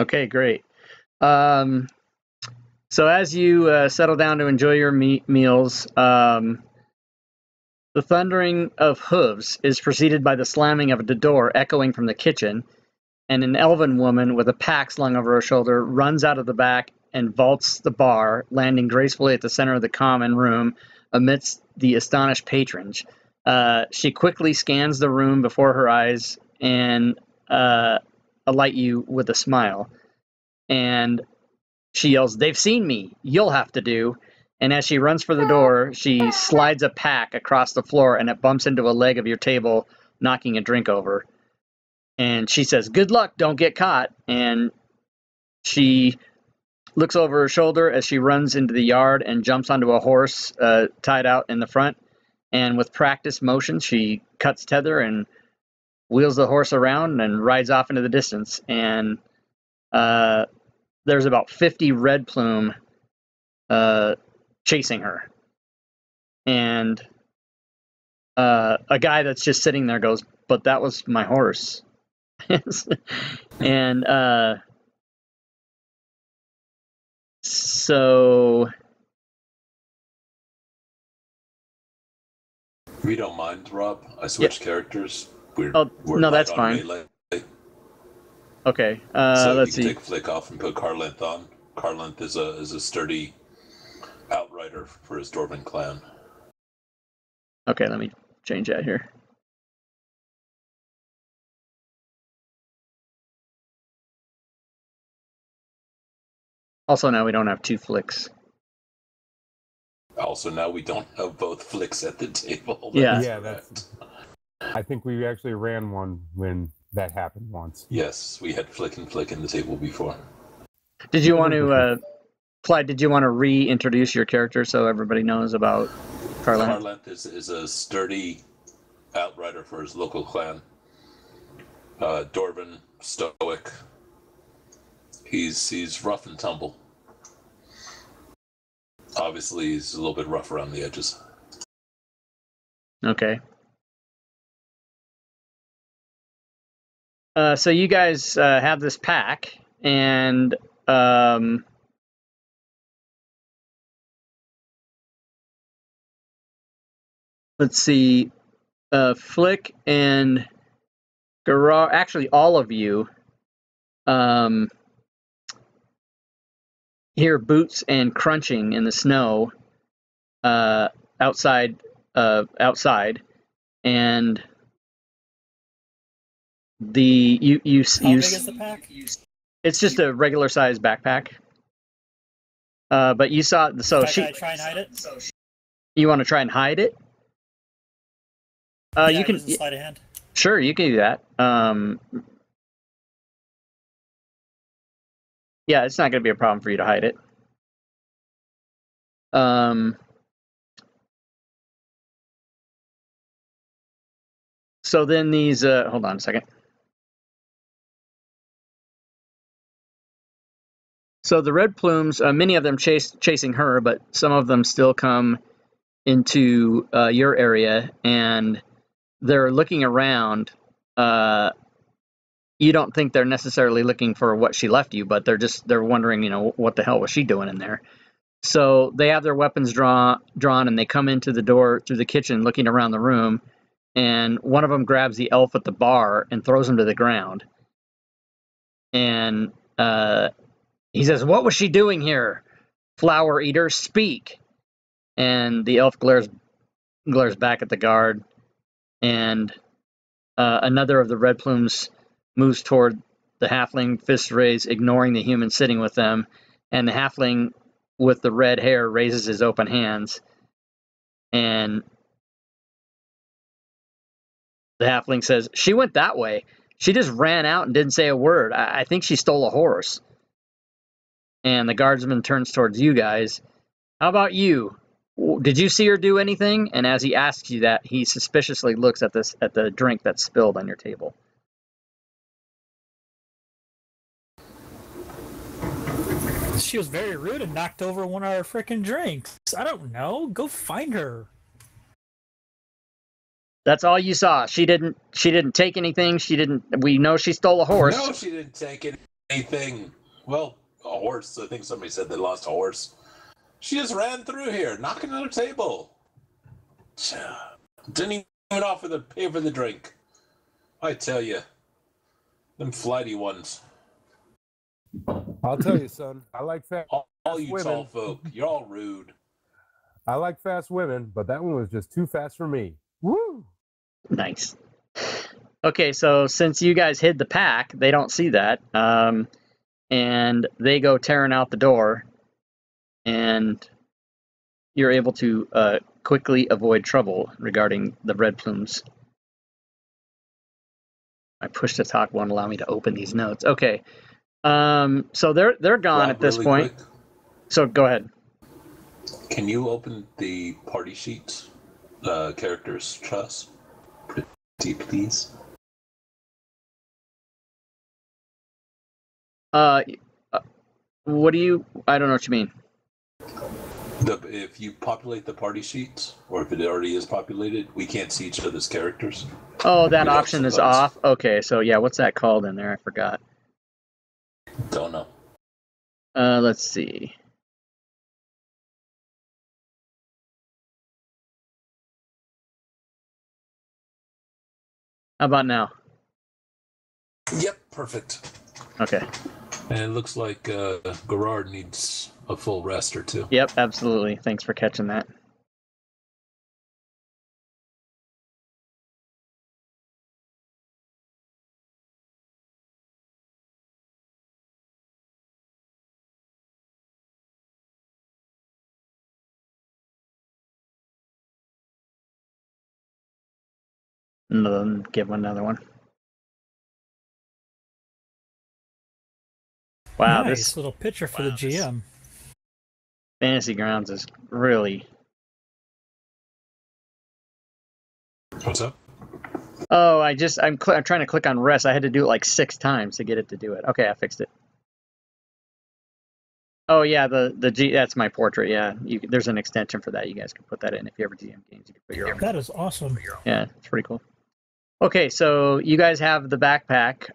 Okay, great. So as you settle down to enjoy your meals, the thundering of hooves is preceded by the slamming of the door echoing from the kitchen, and an elven woman with a pack slung over her shoulder runs out of the back and vaults the bar, landing gracefully at the center of the common room amidst the astonished patrons. She quickly scans the room before her eyes and alight you with a smile. And she yells, "They've seen me! You'll have to do." And as she runs for the door, she slides a pack across the floor and it bumps into a leg of your table, knocking a drink over. And she says, "Good luck, don't get caught." And she looks over her shoulder as she runs into the yard and jumps onto a horse tied out in the front. And with practiced motion, she cuts tether and wheels the horse around and rides off into the distance. And there's about 50 red plume chasing her. And a guy that's just sitting there goes, "But that was my horse." And so we don't mind, Rob. I switched characters. We're no, that's fine. Melee. Okay, so let's you can see. take Flick off and put Karlenth on. Karlenth is a sturdy outrider for his Dwarven clan. Okay, let me change that here. Also, now we don't have two Flicks. Also, now we don't have both Flicks at the table. That's I think we actually ran one when that happened once. Yes, we had Flick and Flick in the table before. Did you want to, Clyde, did you want to reintroduce your character so everybody knows about Karlenth? Karlenth is a sturdy outrider for his local clan. Dwarven, stoic. He's rough and tumble. Obviously, he's a little bit rough around the edges. Okay. So you guys have this pack, and let's see, Flick and Gerard, actually all of you, hear boots and crunching in the snow outside, and How big is the pack? It's just a regular sized backpack. But you saw, so Can I try and hide it? You want to try and hide it? You can sleight of hand. Sure, you can do that. Yeah, it's not going to be a problem for you to hide it. So then these, hold on a second. So the red plumes, many of them chasing her, but some of them still come into your area, and they're looking around. You don't think they're necessarily looking for what she left you, but they're wondering, what the hell was she doing in there? So they have their weapons drawn, and they come into the door through the kitchen, looking around the room, and one of them grabs the elf at the bar and throws him to the ground. And he says, "What was she doing here? Flower eater, speak." And the elf glares back at the guard, and another of the red plumes moves toward the halfling, fists raised, ignoring the human sitting with them, and the halfling with the red hair raises his open hands, and the halfling says, "She went that way. She just ran out and didn't say a word. I think she stole a horse." And the guardsman turns towards you guys. "How about you? Did you see her do anything?" And as he asks you that, he suspiciously looks at the drink that's spilled on your table. She was very rude and knocked over one of our freaking drinks. I don't know. Go find her. That's all you saw. She didn't take anything. We know she stole a horse. No, she didn't take anything. Well, a horse. I think somebody said they lost a horse. She just ran through here, knocking on the table. Didn't even offer to pay for the drink. I tell you, them flighty ones. I'll tell you, son. I like fast All you women. tall folk, you're all rude. I like fast women, but that one was just too fast for me. Woo! Nice. Okay, so since you guys hid the pack, they don't see that, and they go tearing out the door, and you're able to quickly avoid trouble regarding the red plumes. I push to talk won't allow me to open these notes. Okay, so they're gone Rob, at this really point. quick, So go ahead. can you open the party sheet, characters trust, pretty please? What do you? I don't know what you mean. If you populate the party sheet, or if it already is populated, we can't see each other's characters. Oh, that We don't option is sometimes. off. Okay, so yeah, what's that called in there? I forgot. Don't know. Let's see. How about now? Yep, perfect. Okay. And it looks like Gerard needs a full rest or two. Yep, absolutely. Thanks for catching that. And then give him another one. Wow, Nice this little picture for the GM. Fantasy Grounds is really... What's up? Oh, I'm trying to click on rest. I had to do it like 6 times to get it to do it. Okay, I fixed it. Oh yeah, that's my portrait. Yeah, there's an extension for that. You guys can put that in if you ever GM games. You can put your own. That is awesome. Yeah, it's pretty cool. Okay, so you guys have the backpack.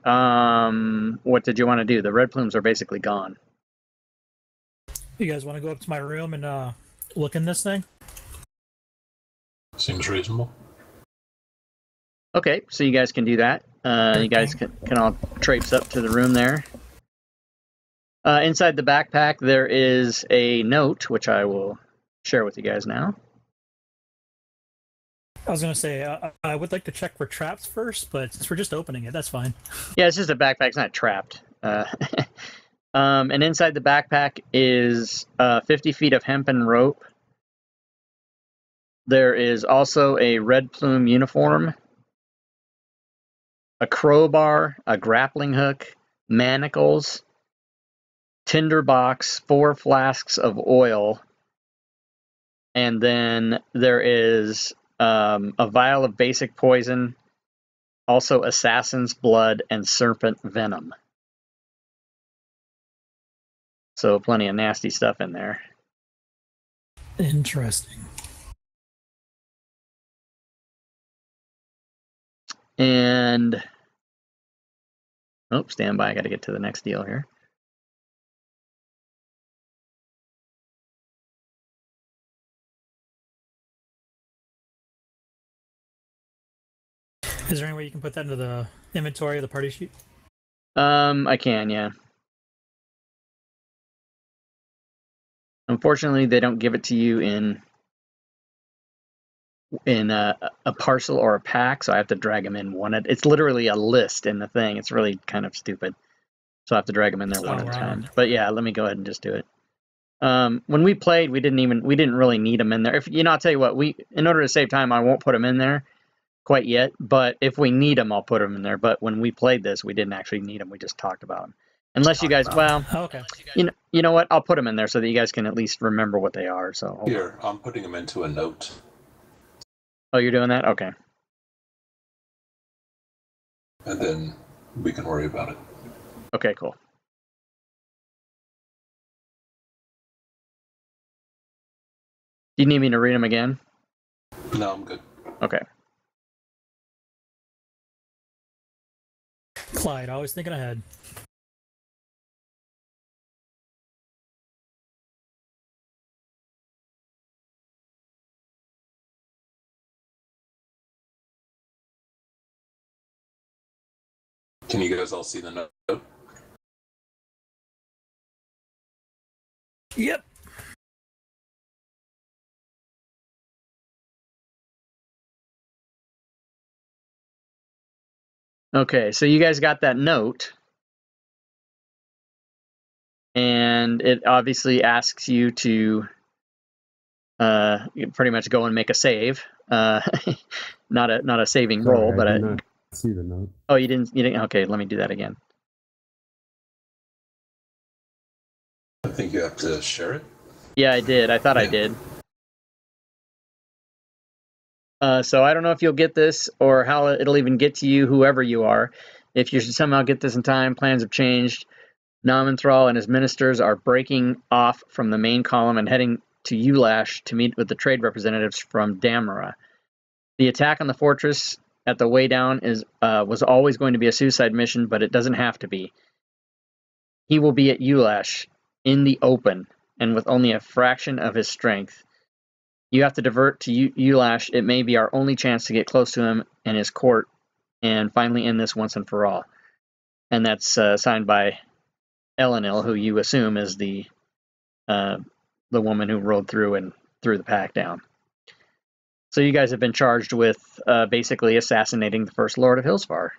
What did you want to do? The red plumes are basically gone. You guys want to go up to my room and look in this thing? Seems reasonable. Okay, so you guys can do that. You guys can all traipse up to the room there. Inside the backpack, there is a note, which I will share with you guys now. I was going to say, I would like to check for traps first, but since we're just opening it, that's fine. Yeah, it's just a backpack. It's not trapped. And inside the backpack is 50 feet of hempen rope. There is also a red plume uniform, a crowbar, a grappling hook, manacles, tinderbox, 4 flasks of oil, and then there is a vial of basic poison, also assassin's blood and serpent venom. So plenty of nasty stuff in there. Interesting. And oh, stand by. I got to get to the next deal here. Is there any way you can put that into the inventory of the party sheet? I can, yeah. Unfortunately, they don't give it to you in a parcel or a pack, so I have to drag them in one at. It's literally a list in the thing. It's really kind of stupid, so I have to drag them in there one at a time. But yeah, let me go ahead and just do it. When we played, we didn't really need them in there. If I'll tell you what, in order to save time, I won't put them in there quite yet. But if we need them, I'll put them in there. But when we played this, we didn't actually need them. We just talked about them. Unless you guys, well, okay. You know what? I'll put them in there so that you guys can at least remember what they are. So Here, I'm putting them into a note. Oh, you're doing that? Okay. And then we can worry about it. Okay, cool. Do you need me to read them again? No, I'm good. Okay. Clyde, always thinking ahead. Can you guys all see the note? Yep. Okay, so you guys got that note, and it obviously asks you to pretty much go and make a save. Not a saving roll, Sorry, but I did not see the note. oh, you didn't. Okay, let me do that again. I think you have to share it. Yeah, I did. I thought I did. So I don't know if you'll get this or how it'll even get to you, whoever you are. If you should somehow get this in time, plans have changed. Namenthrall and his ministers are breaking off from the main column and heading to Ulash to meet with the trade representatives from Damara. The attack on the fortress at the way down was always going to be a suicide mission, but it doesn't have to be. He will be at Ulash in the open and with only a fraction of his strength. You have to divert to Ulash. It may be our only chance to get close to him and his court and finally end this once and for all. And that's signed by Elenil, who you assume is the woman who rode through and threw the pack down. So you guys have been charged with basically assassinating the First Lord of Hillsfar.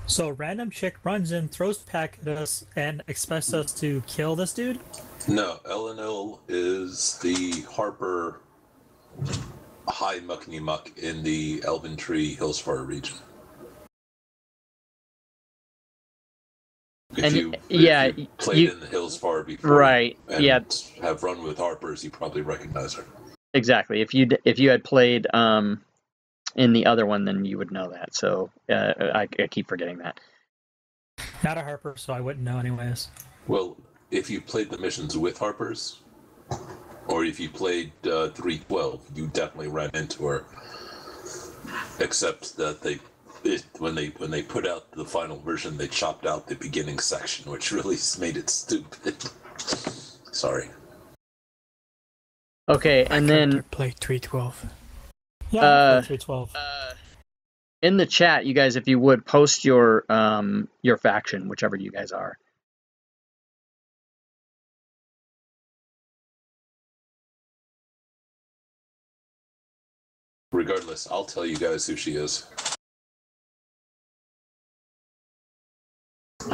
So a random chick runs in, throws the pack at us, and expects us to kill this dude? No, Elenil is the Harper High Muckney Muck in the Elven Tree Hillsfar region. If you played in the Hillsfar before, right? And yeah, have run with Harpers, you probably recognize her. Exactly. If you had played in the other one, then you would know that. So I keep forgetting that. Not a Harper, so I wouldn't know anyways. Well, if you played the missions with Harpers, or if you played 312, you definitely ran into her. Except that when they put out the final version, they chopped out the beginning section, which really made it stupid. Sorry. Okay, and then play 312. Yeah, 312. In the chat, you guys, if you would post your faction, whichever you guys are. Regardless, I'll tell you guys who she is.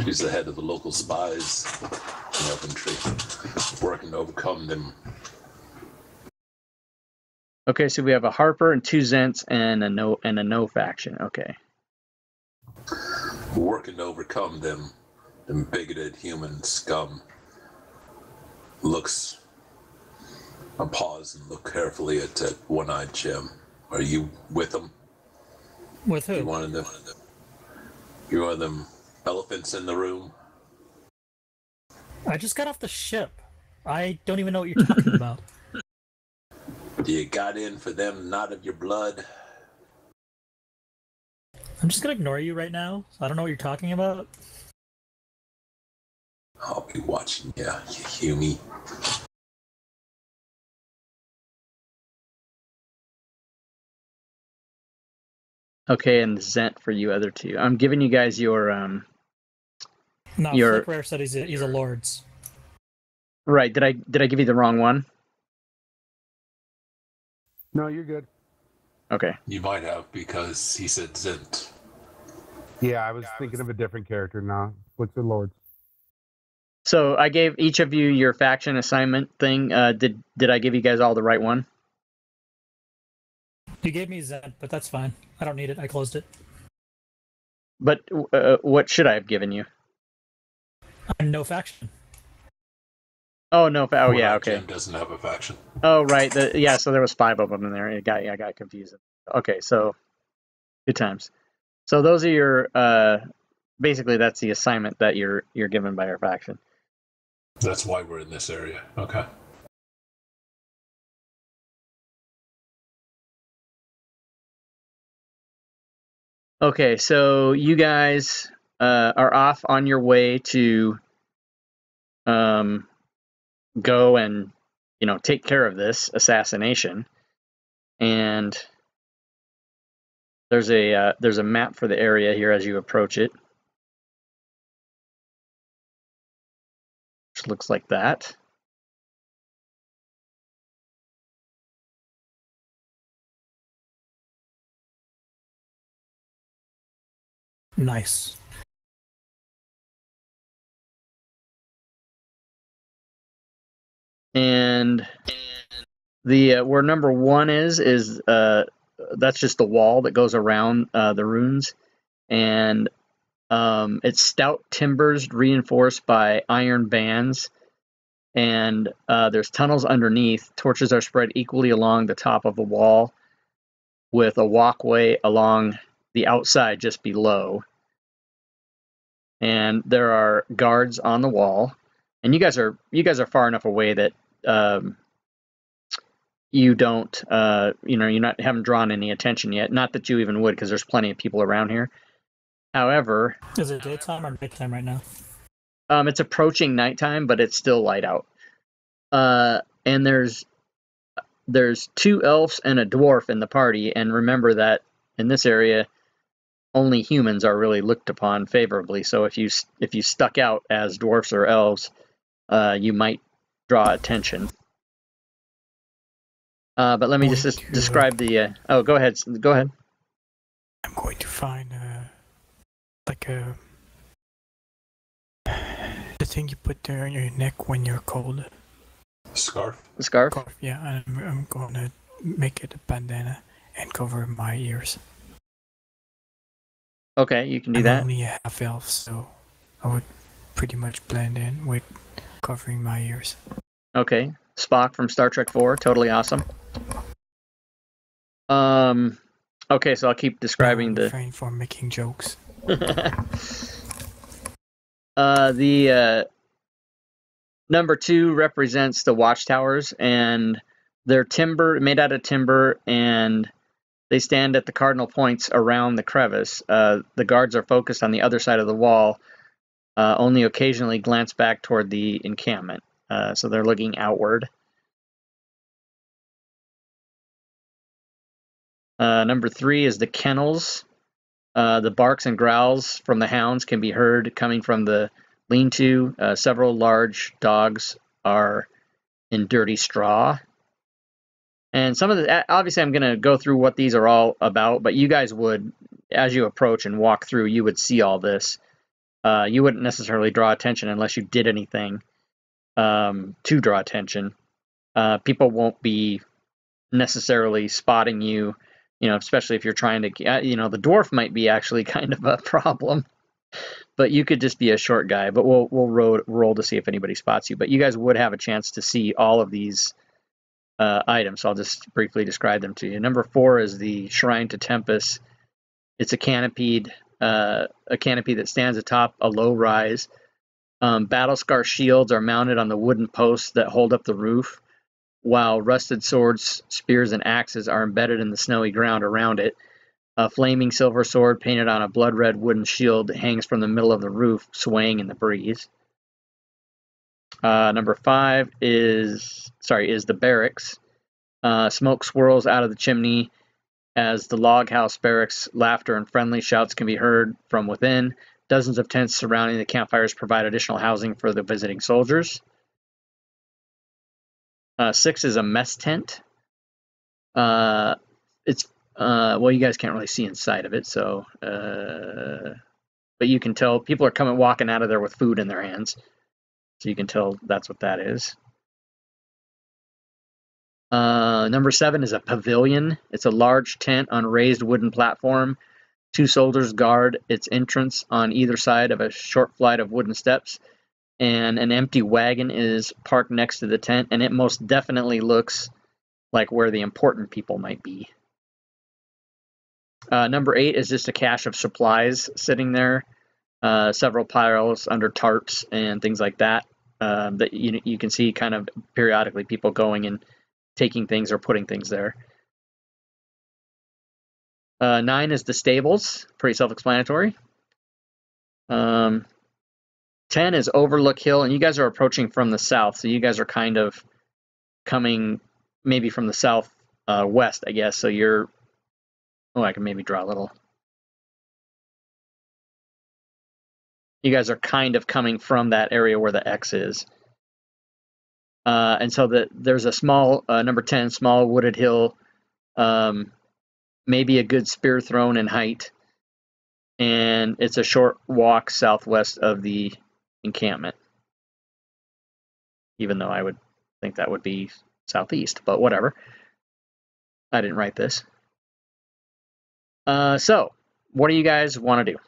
She's the head of the local spies in Elven Tree, working to overcome them. Okay, so we have a Harper and two Zents and a no faction. Okay. Working to overcome them bigoted human scum. I pause and look carefully at that one-eyed Jim. Are you with them? With who? You one of them elephants in the room? I just got off the ship. I don't even know what you're talking about. You got in for them, not of your blood? I'm just gonna ignore you right now. I don't know what you're talking about. I'll be watching you, you humie. Okay, and Zent for you other two. I'm giving you guys your No, Flipware said he's a Lord's. Right. Did I give you the wrong one? No, you're good. Okay. You might have, because he said Zint. Yeah, I was thinking of a different character now. What's the Lord's? So I gave each of you your faction assignment thing. Did I give you guys all the right one? You gave me Zen, but that's fine. I don't need it. I closed it. But what should I have given you? No faction. Oh no! Oh yeah, okay. Jim doesn't have a faction. Oh right, so there was 5 of them in there. I got confused. Okay, so good times. So those are your basically that's the assignment that you're given by our faction. That's why we're in this area. Okay. Okay, so you guys are off on your way to go and take care of this assassination, and There's a map for the area here as you approach it, which looks like that. Nice. And the where number 1 is that's just the wall that goes around the ruins, and it's stout timbers reinforced by iron bands, and there's tunnels underneath. Torches are spread equally along the top of the wall, with a walkway along the outside just below. And there are guards on the wall, and you guys are far enough away that you don't haven't drawn any attention yet. Not that you even would, because there's plenty of people around here. However, Is it daytime or nighttime right now? it's approaching nighttime, but it's still light out. And there's 2 elves and a dwarf in the party, and remember that in this area, only humans are really looked upon favorably. So if you stuck out as dwarfs or elves, you might draw attention. But let me just describe the. Oh, go ahead. Go ahead. I'm going to find the thing you put there on your neck when you're cold. Scarf. The scarf. Yeah, I'm going to make it a bandana and cover my ears. Okay, you can do I'm that. only a half elf, so I would pretty much blend in with covering my ears. Okay, Spock from Star Trek 4, totally awesome. Okay, so I'll keep describing the. Refrain from making jokes. The number 2 represents the watchtowers, and they're made out of timber, and they stand at the cardinal points around the crevice. The guards are focused on the other side of the wall, only occasionally glance back toward the encampment. So they're looking outward. Number 3 is the kennels. The barks and growls from the hounds can be heard coming from the lean-to. Several large dogs are in dirty straw. And some of the, obviously I'm going to go through what these are all about, but you guys would, as you approach and walk through, you would see all this. You wouldn't necessarily draw attention unless you did anything to draw attention. People won't be necessarily spotting you, especially if you're trying to, the dwarf might be actually kind of a problem, but you could just be a short guy. But we'll roll to see if anybody spots you. But you guys would have a chance to see all of these items. So I'll just briefly describe them to you. Number 4 is the Shrine to Tempest. It's a canopy that stands atop a low rise. Battle-scar shields are mounted on the wooden posts that hold up the roof, while rusted swords, spears, and axes are embedded in the snowy ground around it. A flaming silver sword painted on a blood-red wooden shield hangs from the middle of the roof, swaying in the breeze. Number 5 is the barracks. Smoke swirls out of the chimney as the log house barracks. Laughter and friendly shouts can be heard from within. Dozens of tents surrounding the campfires provide additional housing for the visiting soldiers. 6 is a mess tent. It's well, you guys can't really see inside of it, so but you can tell people are walking out of there with food in their hands, so you can tell that's what that is. Number 7 is a pavilion. It's a large tent on a raised wooden platform. 2 soldiers guard its entrance on either side of a short flight of wooden steps, and an empty wagon is parked next to the tent, and it most definitely looks like where the important people might be. Number 8 is just a cache of supplies sitting there, several piles under tarps and things like that, that you can see kind of periodically people going and taking things or putting things there. 9 is the stables, pretty self-explanatory. 10 is Overlook Hill, and you guys are approaching from the south, so you guys are kind of coming maybe from the south west, I guess. So you're Oh, I can maybe draw a little. You guys are kind of coming from that area where the X is. And so there's a small, number 10, small wooded hill, maybe a good spear thrown in height. And it's a short walk southwest of the encampment. Even though I would think that would be southeast, but whatever. I didn't write this. So, what do you guys want to do?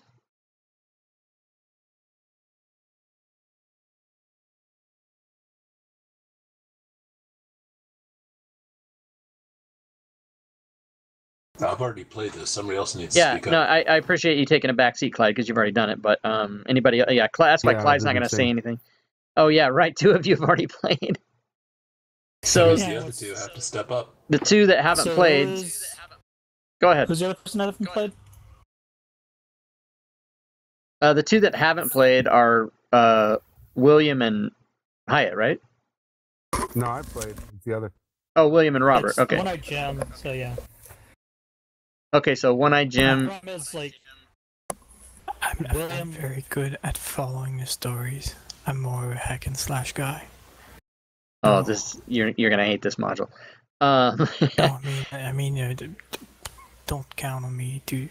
I've already played this. Somebody else needs to Yeah, speak no, up. I appreciate you taking a back seat, Clyde, because you've already done it. But anybody, yeah, that's why Yeah, I Clyde's was not going gonna to say. say anything. Oh yeah, right. 2 of you have already played. So Who's Yeah, the other two have to step up? the 2 that haven't So played, go ahead. Who's the other person that haven't played? The 2 that haven't played are William and Hyatt, right? No, I played. It's the other. Oh, William and Robert. It's Okay. One-Eyed Jim, so yeah. Okay, so One-Eyed The Jim. problem is, like, I'm not William- very good at following the stories. I'm more of a hack and slash guy. Oh, this you're gonna hate this module. No, I mean, don't count on me to.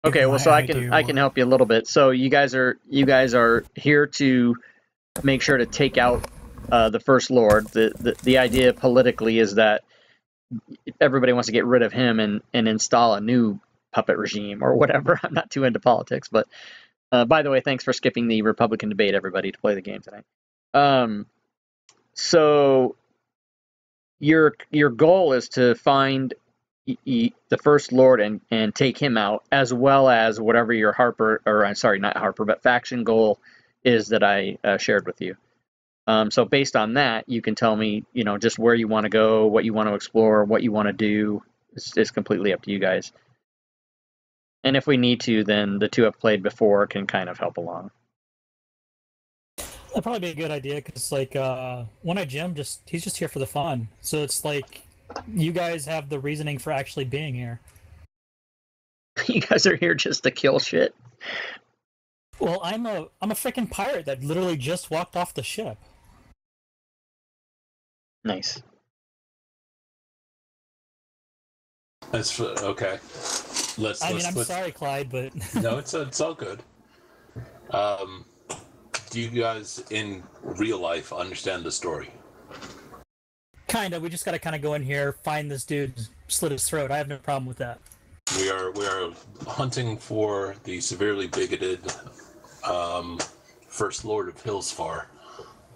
Okay, give well, my so I idea can what- help you a little bit. So you guys are here to make sure to take out the First Lord. The idea politically is that everybody wants to get rid of him and install a new puppet regime or whatever. I'm not too into politics, but by the way, thanks for skipping the Republican debate, everybody, to play the game tonight. So your goal is to find the First Lord and take him out, as well as whatever your Harper, or I'm sorry, not Harper, but faction goal is that I shared with you. So based on that, you can tell me, just where you want to go, what you want to explore, what you want to do. It's completely up to you guys. And if we need to, then the 2 I've played before can kind of help along. that'd probably be a good idea, because, like, One-Eyed Jim, he's just here for the fun. So it's like, you guys have the reasoning for actually being here. You guys are here just to kill shit. Well, I'm a freaking pirate that literally just walked off the ship. Nice. That's okay. I'm sorry, Clyde, but No, it's all good. Do you guys in real life understand the story? kind of. We just got to kind of go in here, find this dude, slit his throat. I have no problem with that. We are hunting for the severely bigoted First Lord of Hillsfar.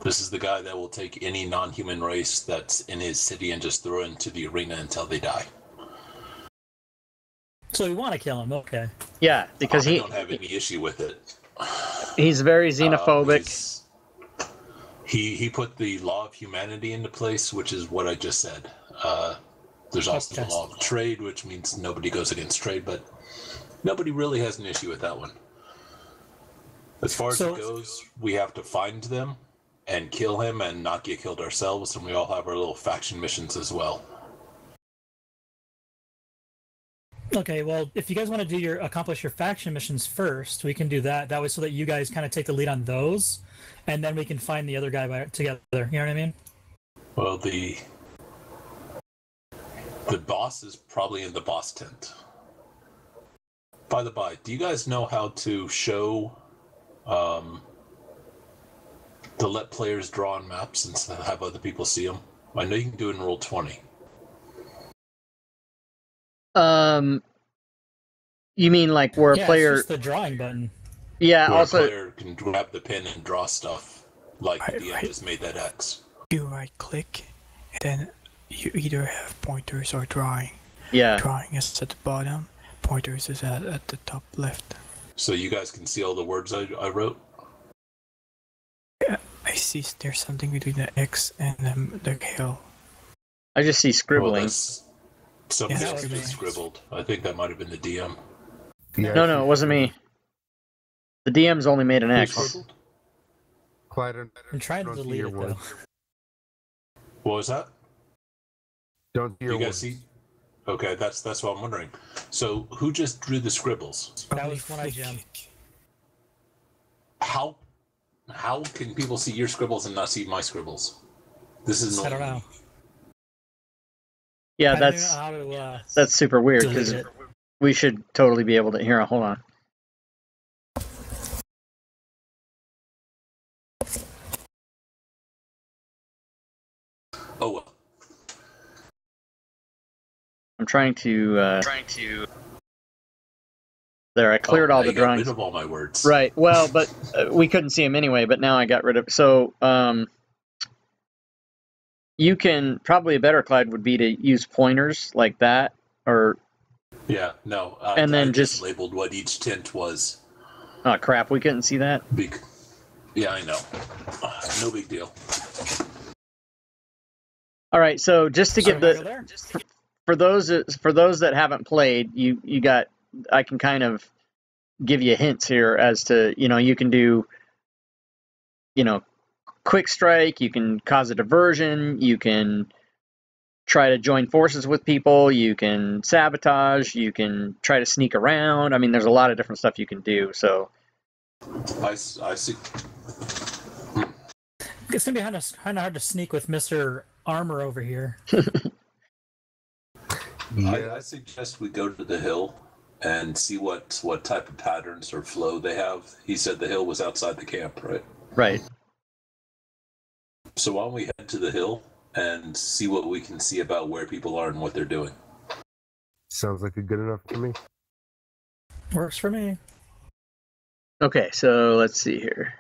This is the guy that will take any non-human race that's in his city and just throw it into the arena until they die. So we want to kill him, okay. Yeah, because I don't have any issue with it. he's very xenophobic. He put the law of humanity into place, which is what I just said. There's also the law of trade, which means nobody goes against trade, but nobody really has an issue with that one. As far as it goes, we have to find them and kill him and not get killed ourselves, and we all have our little faction missions as well. Okay, well, if you guys want to accomplish your faction missions first, we can do that. That way, so that you guys kind of take the lead on those, and then we can find the other guy together. You know what I mean? Well, the boss is probably in the boss tent. By the by, do you guys know how to show, to let players draw on maps and have other people see them? I know you can do it in Roll20. You mean like where a player? It's just the drawing button. Yeah, where also a player can grab the pen and draw stuff, like the DM just made that X. You right click, and then you either have pointers or drawing. yeah. Drawing is at the bottom, pointers is at the top left. So you guys can see all the words I wrote? Yeah, I see there's something between the X and the hill. I just see scribbling. Well, somebody Yeah, else scribbling. just scribbled. I think that might have been the DM. Yeah, No, it wasn't me. The DM's only made an Who X. scribbled? Clyde, I'm trying to don't see delete your it, though. words. What was that? Don't see You your guys words. see? Okay, that's what I'm wondering. So who just drew the scribbles? That was One Eye Jim. How can people see your scribbles and not see my scribbles? This is I don't know. Yeah, I don't know how to, that's super weird because delete it. we should totally be able to. Here, hold on. Oh well. I'm trying to. There, I cleared all the got drawings. rid of all my words. Right. Well, but we couldn't see them anyway. But now I got rid of. So, you can probably a better, Clyde, would be to use pointers like that, or. Yeah. No. And then I just labeled what each tint was. Oh crap! We couldn't see that. Yeah, I know. No big deal. All right. So just to get for those that haven't played, you got. I can kind of give you hints here as to, you can do, quick strike, you can cause a diversion, you can try to join forces with people, you can sabotage, you can try to sneak around. I mean, there's a lot of different stuff you can do. So I see. It's gonna be kind of hard to sneak with Mr. Armor over here. I suggest we go to the hill and see what type of patterns or flow they have. He said the hill was outside the camp, right? Right. So why don't we head to the hill and see what we can see about where people are and what they're doing? Sounds like a good enough to me. Works for me. Okay, so let's see here.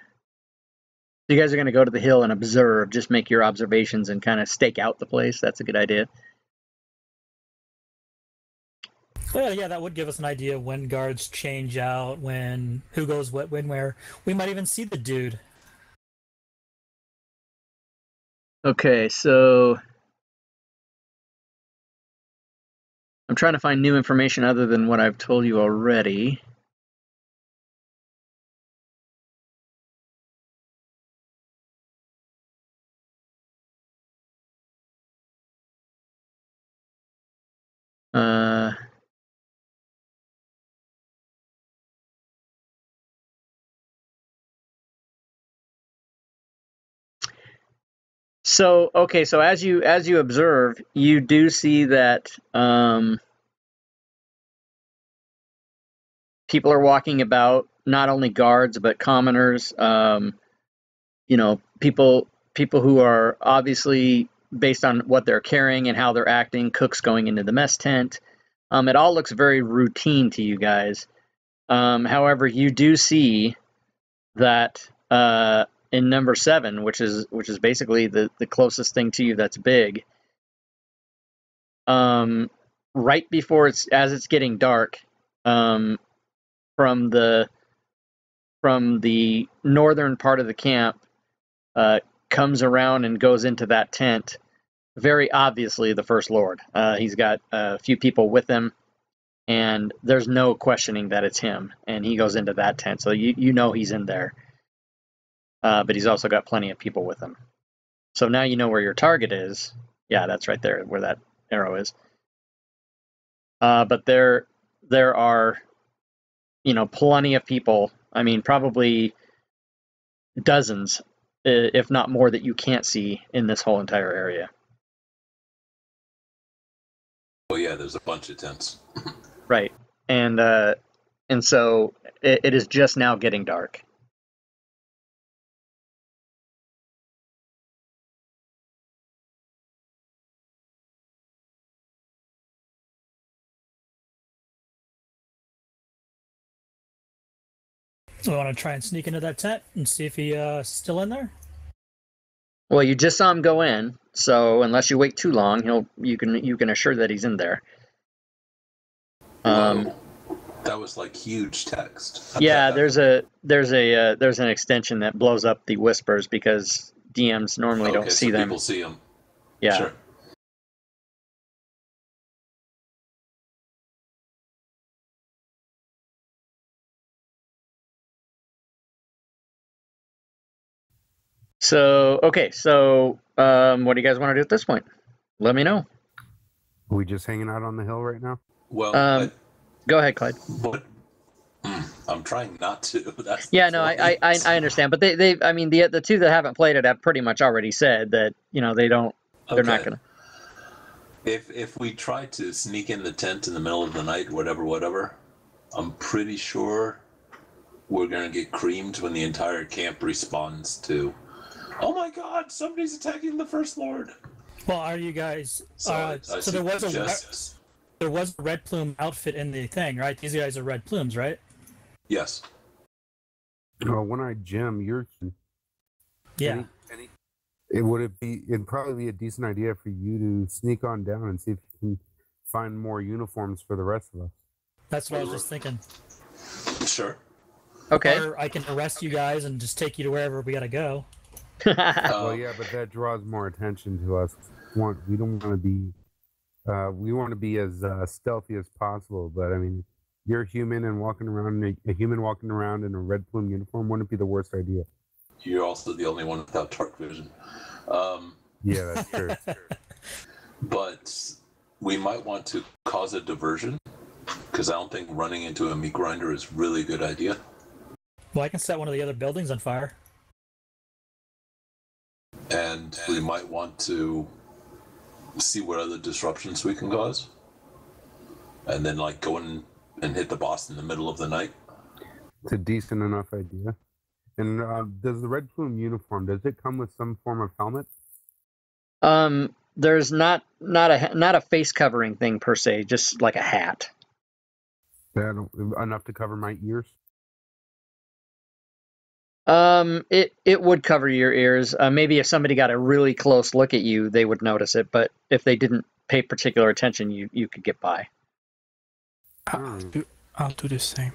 You guys are going to go to the hill and observe, just make your observations and kind of stake out the place. That's a good idea. Well, yeah, that would give us an idea of when guards change out, who goes what, when, where. We might even see the dude. Okay, so I'm trying to find new information other than what I've told you already. So okay, so as you observe, you do see that people are walking about, not only guards but commoners. People who are obviously, based on what they're carrying and how they're acting, cooks going into the mess tent. It all looks very routine to you guys. However, you do see that in number 7, which is basically the closest thing to you that's big, right before as it's getting dark, from the northern part of the camp, comes around and goes into that tent. Very obviously the First Lord. He's got a few people with him, and there's no questioning that it's him. And he goes into that tent, so you know he's in there. But he's also got plenty of people with him. So now you know where your target is. Yeah, that's right there where that arrow is. But there are, plenty of people. I mean, probably dozens, if not more, that you can't see in this whole entire area. Oh yeah, there's a bunch of tents. Right, and so it is just now getting dark. We want to try and sneak into that tent and see if he's still in there. Well, you just saw him go in, so unless you wait too long, you can assure that he's in there. Whoa. That was like huge text. Yeah, there's an extension that blows up the whispers because DMs normally don't see them. People see them. Yeah. Sure. So okay, so what do you guys want to do at this point? Let me know. Are we just hanging out on the hill right now? Well, Go ahead, Clyde. But I'm trying not to. That's yeah, no, I understand, but they I mean the two that haven't played it have pretty much already said that they don't. They're not gonna. If we try to sneak in the tent in the middle of the night, whatever, I'm pretty sure we're gonna get creamed when the entire camp responds to, "Oh my God, somebody's attacking the First Lord." Well, are you guys? So there was a red plume outfit in the thing, right? These guys are red plumes, right? Yes. Oh, One-Eyed Jim, you're. Yeah. It'd probably be a decent idea for you to sneak on down and see if you can find more uniforms for the rest of us. That's what I was just thinking. Sure. Okay. Or I can arrest you guys and just take you to wherever we gotta go. Well, yeah, but that draws more attention to us. We don't want to be. We want to be as stealthy as possible. But I mean, you're human and walking around. A human walking around in a red plume uniform wouldn't be the worst idea. You're also the only one without dark vision. Yeah, that's true. But we might want to cause a diversion, because I don't think running into a meat grinder is really a good idea. Well, I can set one of the other buildings on fire. And we might want to see what other disruptions we can cause. And then, go in and hit the boss in the middle of the night. It's a decent enough idea. And does the red plume uniform, does it come with some form of helmet? There's not a face covering thing per se, just like a hat. That enough to cover my ears? It would cover your ears. Maybe if somebody got a really close look at you, they would notice it. But if they didn't pay particular attention, you could get by. I'll do the same.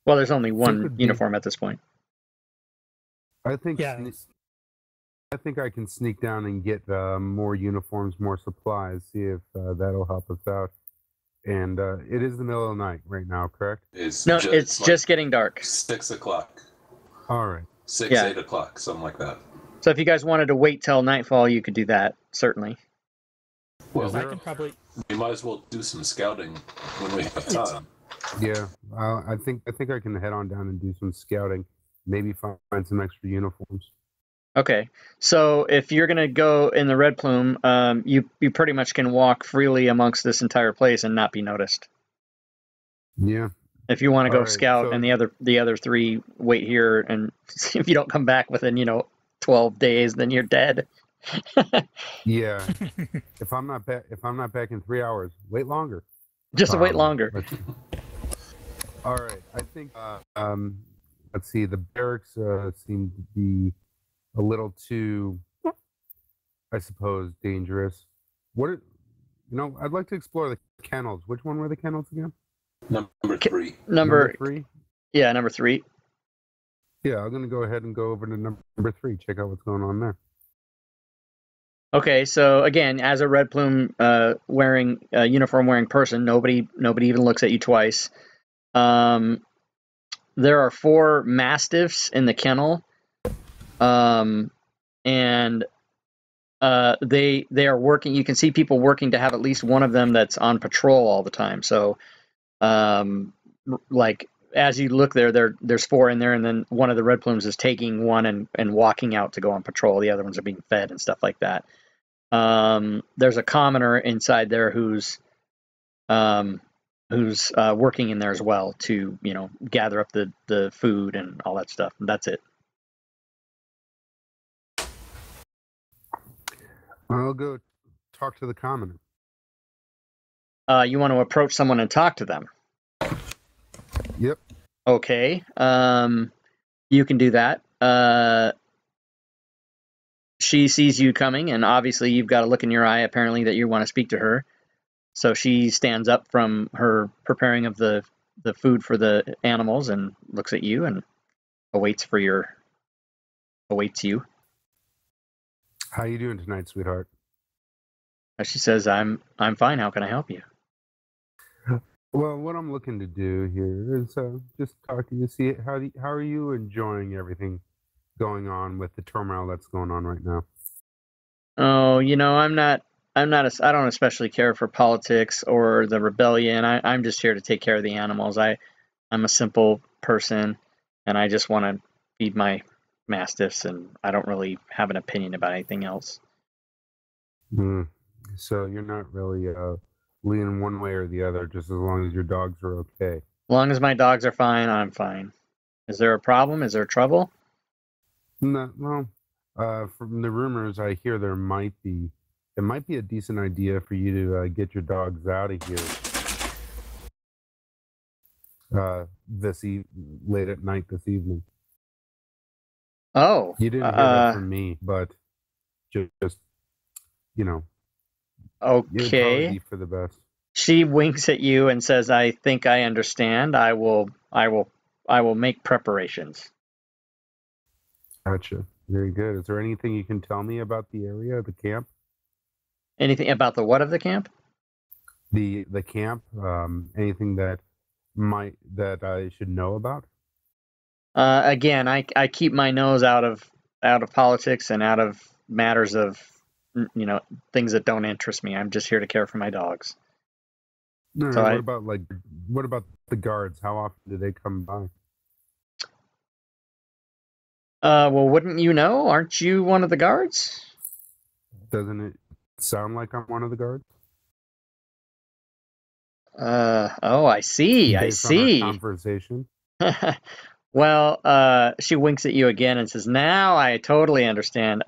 Well, there's only one uniform at this point. I think. Yeah. I think I can sneak down and get more uniforms, more supplies. See if that'll help us out. And it is the middle of the night right now, correct? It's just getting dark. 6 o'clock. All right. 8 o'clock, something like that. So if you guys wanted to wait till nightfall, you could do that, certainly. Well, I can probably. We might as well do some scouting when we have time. Yeah, I think I can head on down and do some scouting. Maybe find some extra uniforms. Okay, so if you're gonna go in the red plume, you pretty much can walk freely amongst this entire place and not be noticed. Yeah. If you want to go right, scout, and the other three wait here, and if you don't come back within 12 days, then you're dead. Yeah. If I'm not back in 3 hours, wait longer. Just wait longer. All right. I think. Let's see. The barracks seem to be a little too, I suppose, dangerous. I'd like to explore the kennels. Which one were the kennels again? Number 3. Number 3? Yeah, number 3. Yeah, I'm going to go ahead and go over to number 3, check out what's going on there. Okay, so again, as a red plume uniform wearing person, nobody even looks at you twice. There are 4 mastiffs in the kennel. And they are working. You can see people working to have at least one of them that's on patrol all the time. So, as you look there's 4 in there, and then one of the red plumes is taking one and walking out to go on patrol. The other ones are being fed and stuff like that. There's a commoner inside there who's working in there as well to gather up the food and all that stuff. And that's it. I'll go talk to the commoner. You want to approach someone and talk to them? Yep. Okay. You can do that. She sees you coming, and obviously you've got a look in your eye, apparently, that you want to speak to her. So she stands up from her preparing of the food for the animals and looks at you and awaits you. How you doing tonight, sweetheart? She says, I'm fine. How can I help you? Well, what I'm looking to do here is just talk to you, see how are you enjoying everything going on with the turmoil that's going on right now? Oh, I'm I don't especially care for politics or the rebellion. I'm just here to take care of the animals. I'm a simple person, and I just want to feed my mastiffs, and I don't really have an opinion about anything else. So you're not really leaning one way or the other, just as long as your dogs are okay. As long as my dogs are fine, I'm fine. Is there a problem? Is there trouble? No, well, from the rumors I hear, it might be a decent idea for you to get your dogs out of here late at night this evening. Oh, you didn't hear that from me, but just okay. It'd probably be for the best. She winks at you and says, "I think I understand. I will make preparations." Gotcha. Very good. Is there anything you can tell me about the area, the camp? Anything about the what of the camp? The camp. Anything that I should know about? Again, I keep my nose out of politics and out of matters of things that don't interest me. I'm just here to care for my dogs. No, so what about the guards? How often do they come by? Well, wouldn't you know? Aren't you one of the guards? Doesn't it sound like I'm one of the guards? Oh, I see. Based on our conversation. Well, she winks at you again and says, "Now I totally understand.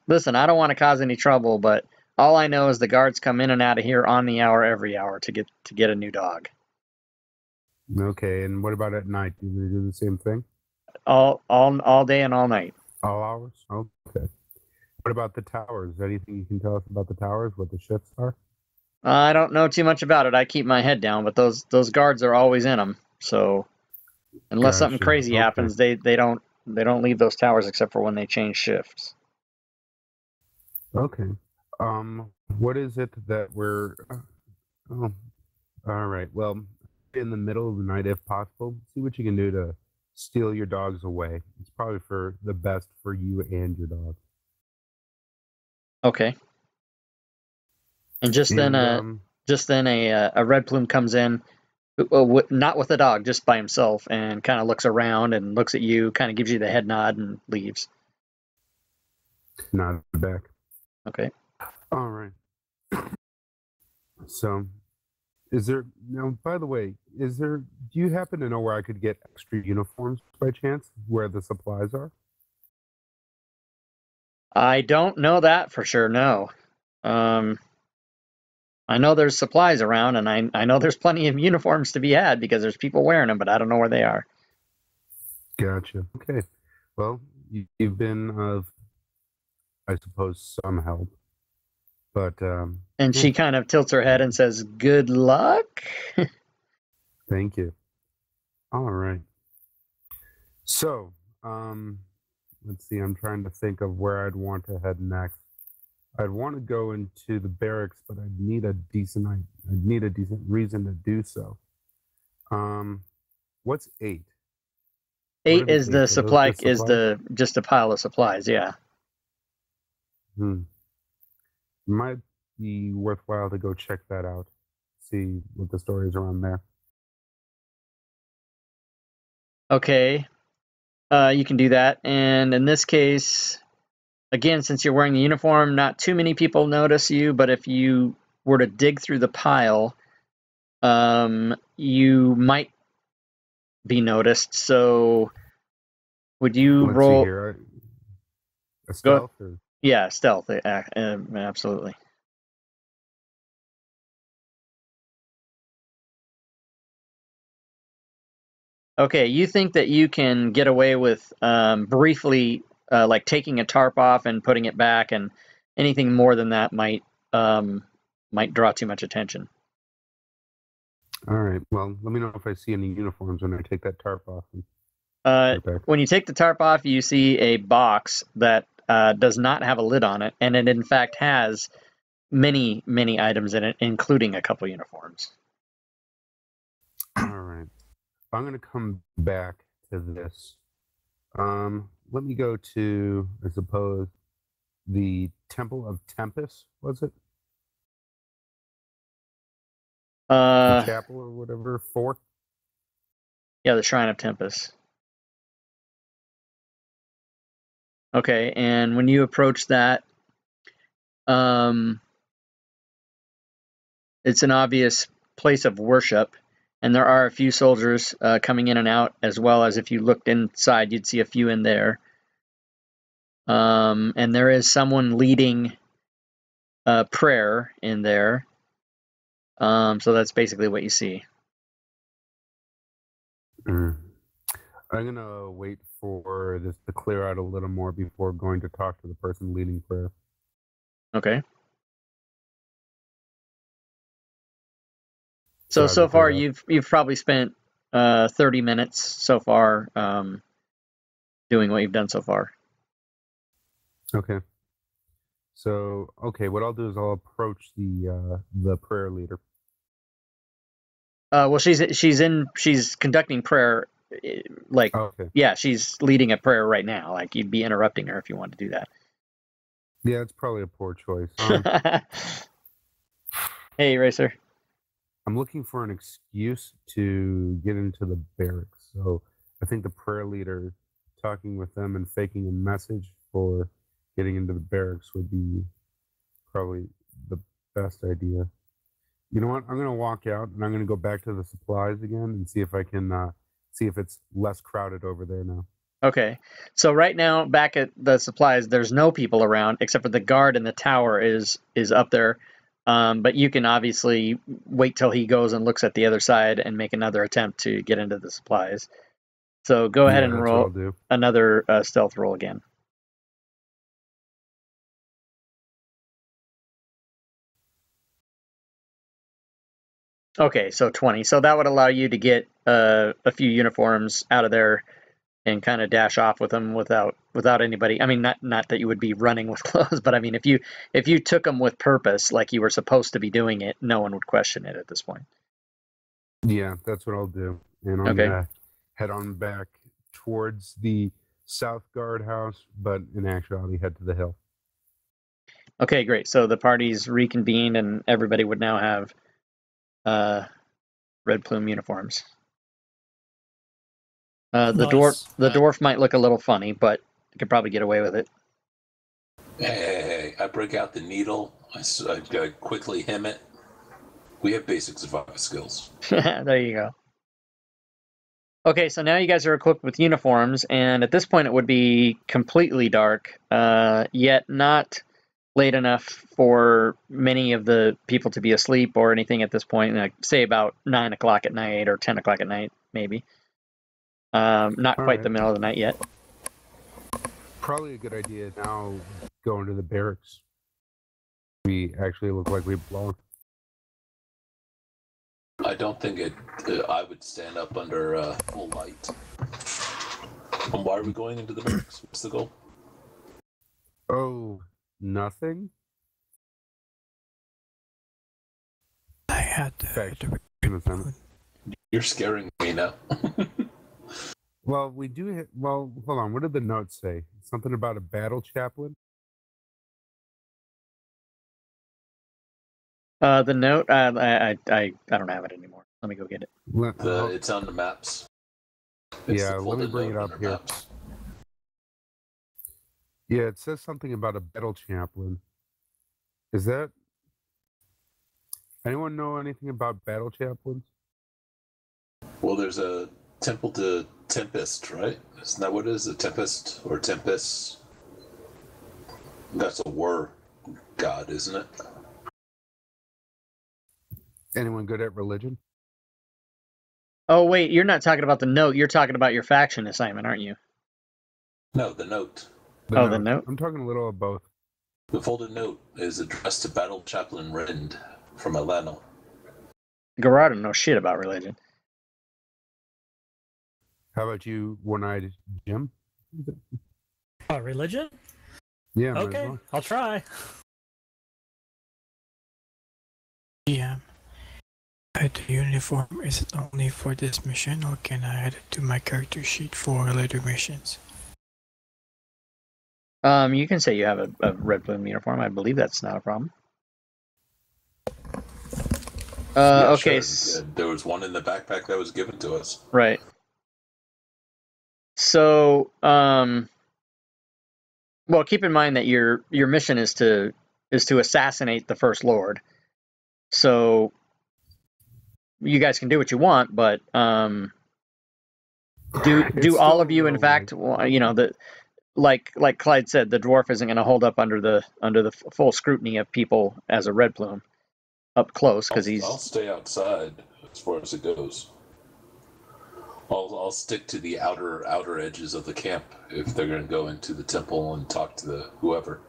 Listen, I don't want to cause any trouble, but all I know is the guards come in and out of here on the hour every hour to get a new dog." Okay, and what about at night? Do they do the same thing? All day and all night. All hours? Okay. What about the towers? Anything you can tell us about the towers? What the shifts are? I don't know too much about it. I keep my head down, but those guards are always in them. So unless something crazy happens, they don't leave those towers except for when they change shifts. Okay. What is it that we're? Oh, all right. Well, in the middle of the night, if possible, see what you can do to steal your dogs away. It's probably for the best for you and your dog. Okay. And just then a red plume comes in, not with a dog, just by himself, and kind of looks around and looks at you, kind of gives you the head nod and leaves. Nod back. Okay. All right. So, is there by the way, do you happen to know where I could get extra uniforms by chance, where the supplies are? I don't know that for sure, no. I know there's supplies around, and I know there's plenty of uniforms to be had because there's people wearing them, but I don't know where they are. Gotcha. Okay. Well, you've been of, I suppose, some help. But and she kind of tilts her head and says, "Good luck." Thank you. All right. So, let's see. I'm trying to think of where I'd want to head next. I'd want to go into the barracks, but I'd need a decent reason to do so. What's 8? 8 is the supply. Is just a pile of supplies? Yeah. Might be worthwhile to go check that out. See what the story is around there. Okay. You can do that, and in this case, again, since you're wearing the uniform, not too many people notice you, but if you were to dig through the pile, you might be noticed. So would you roll? See here. A stealth? Yeah, stealth. Absolutely. Okay, you think that you can get away with briefly like taking a tarp off and putting it back, and anything more than that might draw too much attention. All right. Well, let me know if I see any uniforms when I take that tarp off. When you take the tarp off, you see a box that does not have a lid on it, and it in fact has many items in it, including a couple uniforms. All right. I'm going to come back to this. Let me go to, I suppose, the Temple of Tempest, was it? The chapel or whatever, 4? Yeah, the Shrine of Tempest. Okay, and when you approach that, it's an obvious place of worship, and there are a few soldiers coming in and out, as well as if you looked inside, you'd see a few in there. And there is someone leading prayer in there. So that's basically what you see. I'm going to wait for this to clear out a little more before going to talk to the person leading prayer. Okay. So far you've probably spent 30 minutes so far doing what you've done so far. Okay. So, what I'll do is I'll approach the prayer leader. Well, she's conducting prayer, like, yeah, she's leading a prayer right now. Like, you'd be interrupting her if you wanted to do that. Yeah, it's probably a poor choice. Hey, Racer. I'm looking for an excuse to get into the barracks. So I think the prayer leader talking with them and faking a message for getting into the barracks would be probably the best idea. You know what? I'm going to walk out and I'm going to go back to the supplies again and see if I can see if it's less crowded over there now. Okay. So right now, back at the supplies, there's no people around except for the guard in the tower is up there. But you can obviously wait till he goes and looks at the other side and make another attempt to get into the supplies. So go ahead and roll another stealth roll again. Okay, so 20. So that would allow you to get a few uniforms out of there and kind of dash off with them without anybody. I mean, not that you would be running with clothes, but I mean, if you took them with purpose, like you were supposed to be doing it, no one would question it at this point. Yeah, that's what I'll do. And I'm gonna head on back towards the South Guardhouse, but in actuality, head to the hill. Okay, great. So the party's reconvened, and everybody would now have red plume uniforms. The dwarf might look a little funny, but you could probably get away with it. Hey, I break out the needle. I quickly hem it. We have basic survival skills. There you go. Okay, so now you guys are equipped with uniforms, and at this point it would be completely dark, yet not late enough for many of the people to be asleep or anything at this point, like say about 9 o'clock at night or 10 o'clock at night, maybe. Not quite the middle of the night yet. Probably a good idea now going to the barracks. We actually look like we belong. I don't think I would stand up under full light. And why are we going into the barracks? What's the goal? Oh, nothing? I had You're scaring me now. Well, we do. Well, hold on. What did the note say? Something about a battle chaplain? The note, I don't have it anymore. Let me go get it. It's on the maps. Let me bring it up here. Maps. Yeah, it says something about a battle chaplain. Is that... Anyone know anything about battle chaplains? Well, there's a temple to Tempest, right? Isn't that what it is? A Tempest or Tempest? That's a war god, isn't it? Anyone good at religion? Oh, wait, you're not talking about the note. You're talking about your faction assignment, aren't you? No, the note. The note? I'm talking a little of both. The folded note is addressed to Battle Chaplain Rend from Alano. Gerard don't know shit about religion. How about you, One-Eyed Jim? Religion? Yeah. Okay, well. I'll try. Yeah. The uniform, is it only for this mission, or can I add it to my character sheet for later missions? You can say you have a red plume uniform. I believe that's not a problem. Yeah, Okay. sure. There was one in the backpack that was given to us. Right. So, well, keep in mind that your mission is to assassinate the First Lord. So, you guys can do what you want, but do all of you, in fact, like Clyde said, the dwarf isn't going to hold up under the full scrutiny of people as a red plume up close because I'll stay outside as far as it goes. I'll stick to the outer edges of the camp if they're going to go into the temple and talk to the whoever.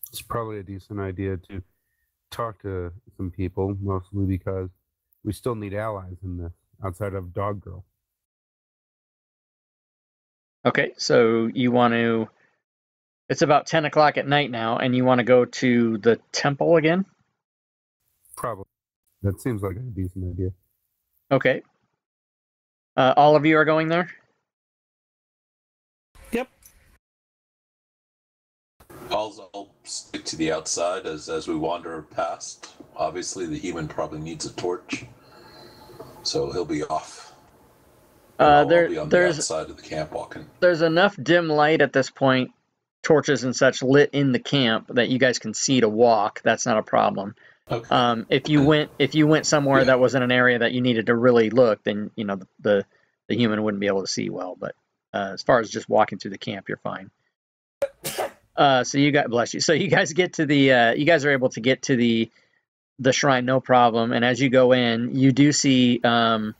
It's probably a decent idea to talk to some people, mostly because we still need allies in this outside of Dog Girl. Okay, so you want to. It's about 10 o'clock at night now, and you want to go to the temple again? Probably. That seems like a decent idea. Okay. All of you are going there? Yep. I'll stick to the outside as we wander past. Obviously, the human probably needs a torch, so he'll be off. I'll be on the outside of the camp walking. There's enough dim light at this point, torches and such lit in the camp, that you guys can see to walk. That's not a problem. Okay. If you went somewhere that was in an area that you needed to really look, then the human wouldn't be able to see well. But as far as just walking through the camp, you're fine. So you bless you. So you guys get to the you guys are able to get to the shrine, no problem. And as you go in, you do see the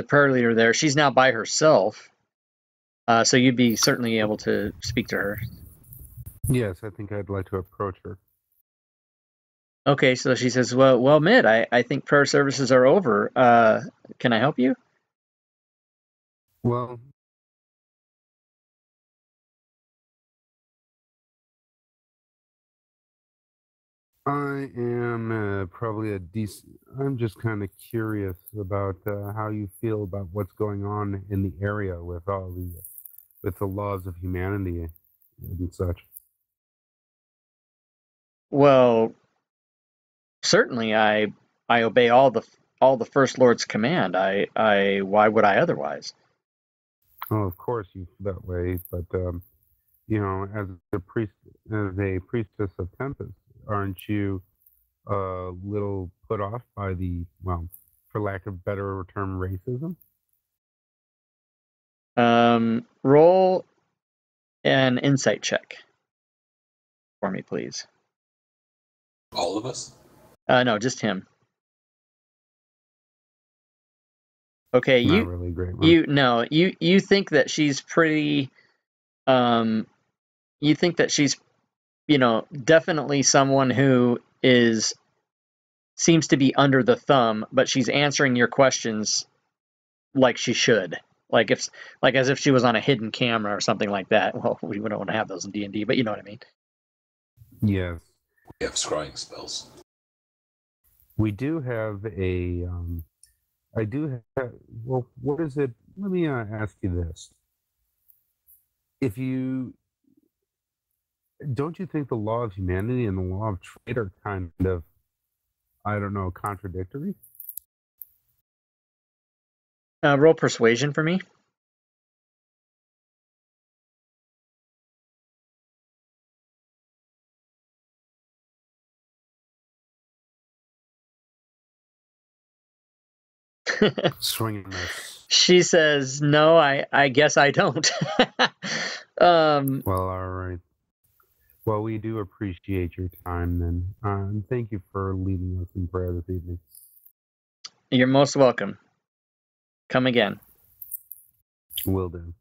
prayer leader there. She's now by herself. So you'd be certainly able to speak to her. Yes, I think I'd like to approach her. Okay, so she says, well, Mid, I think prayer services are over. Can I help you? Well, I am probably I'm just kind of curious about how you feel about what's going on in the area with the laws of humanity and such. Well, certainly I obey all the First Lord's command. Why would I otherwise? Oh, of course you feel that way, but as a priestess of Tempest, aren't you a little put off by the, well, for lack of better term, racism? Roll an insight check for me, please. All of us? No, just him. Okay, Not really great. You think that she's pretty. You think that she's, definitely someone who seems to be under the thumb, but she's answering your questions like she should, as if she was on a hidden camera or something like that. Well, we don't want to have those in D&D, but you know what I mean. Yes. We have scrying spells. We do have a. I do have. Well, what is it? Let me ask you this. Don't you think the law of humanity and the law of trade are kind of, I don't know, contradictory? Roll persuasion for me. Swinging this. She says, "No, I guess I don't." Well, all right. Well, we do appreciate your time, then. And thank you for leading us in prayer this evening. You're most welcome. Come again. Will do.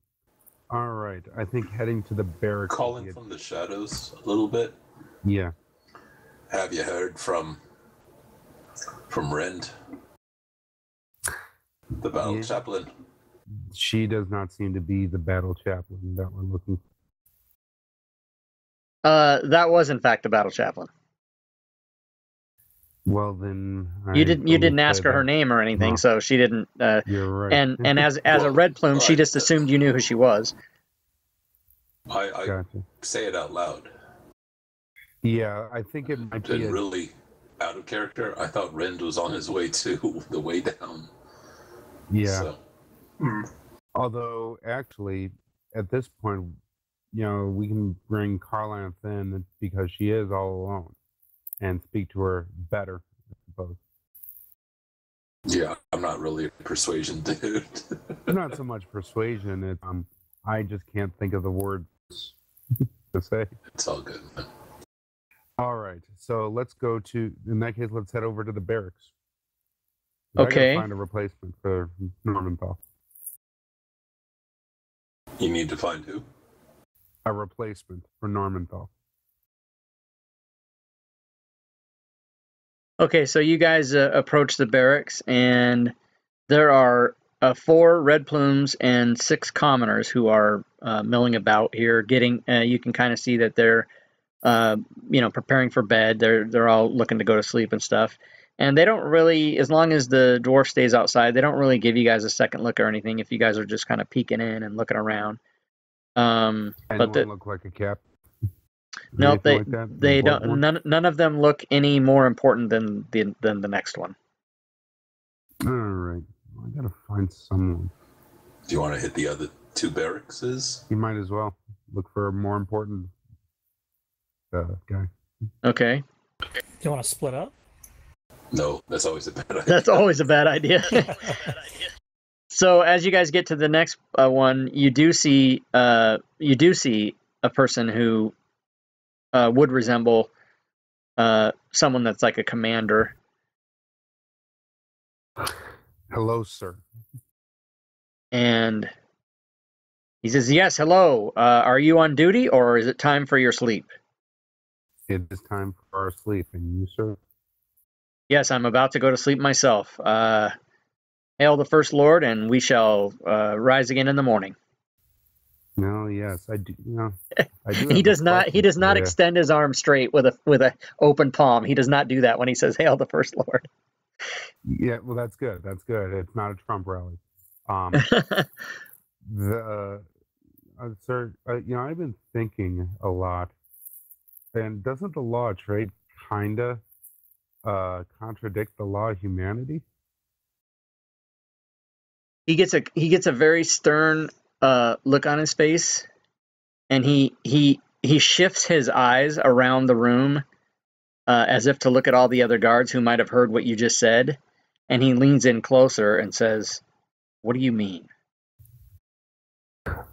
All right. I think heading to the barracks. Calling from the shadows a little bit. Yeah. Have you heard from Rend? The battle chaplain? She does not seem to be the battle chaplain that we're looking for. That was in fact the battle chaplain. Well, then you didn't ask her name or anything, so she didn't. You're right. And as a red plume, she just assumed you knew who she was. I Gotcha. say it out loud. Yeah, I think it might be Been really out of character. I thought Rend was on his way to the way down. Yeah. So. Although, actually, at this point, we can bring Carlanth in because she is all alone and speak to her better, I suppose. Yeah, I'm not really a persuasion dude. Not so much persuasion. It's, I just can't think of the words to say. It's all good. All right, so let's go to. In that case, let's head over to the barracks. Okay. I gotta find a replacement for Normanthal. You need to find who? A replacement for Normanthal. Okay, so you guys approach the barracks, and there are 4 red plumes and 6 commoners who are milling about here. Getting, you can kind of see that they're, preparing for bed. They're all looking to go to sleep and stuff. And they don't really, as long as the dwarf stays outside, they don't really give you guys a second look or anything. If you guys are just kind of peeking in and looking around. Anyone look like a cap? No, Anything they like that? don't. None of them look any more important than the next one. All right, I gotta find someone. Do you want to hit the other 2 barracks? You might as well look for a more important guy. Okay. Do you want to split up? No, that's always a bad idea. That's always a bad idea. So as you guys get to the next one, you do see a person who would resemble someone that's like a commander. Hello, sir. And he says, "Yes, hello. Are you on duty, or is it time for your sleep?" It is time for our sleep, and you, sir? Yes, I'm about to go to sleep myself. Hail the First Lord, and we shall rise again in the morning. No, yes, I do. I do. He does not. He does not extend his arm straight with a open palm. He does not do that when he says "Hail the First Lord." Yeah, well, that's good. That's good. It's not a Trump rally. Sir, I've been thinking a lot, and doesn't the law of trade kinda contradict the law of humanity? He gets a very stern look on his face, and he shifts his eyes around the room as if to look at all the other guards who might have heard what you just said, and he leans in closer and says, "What do you mean?"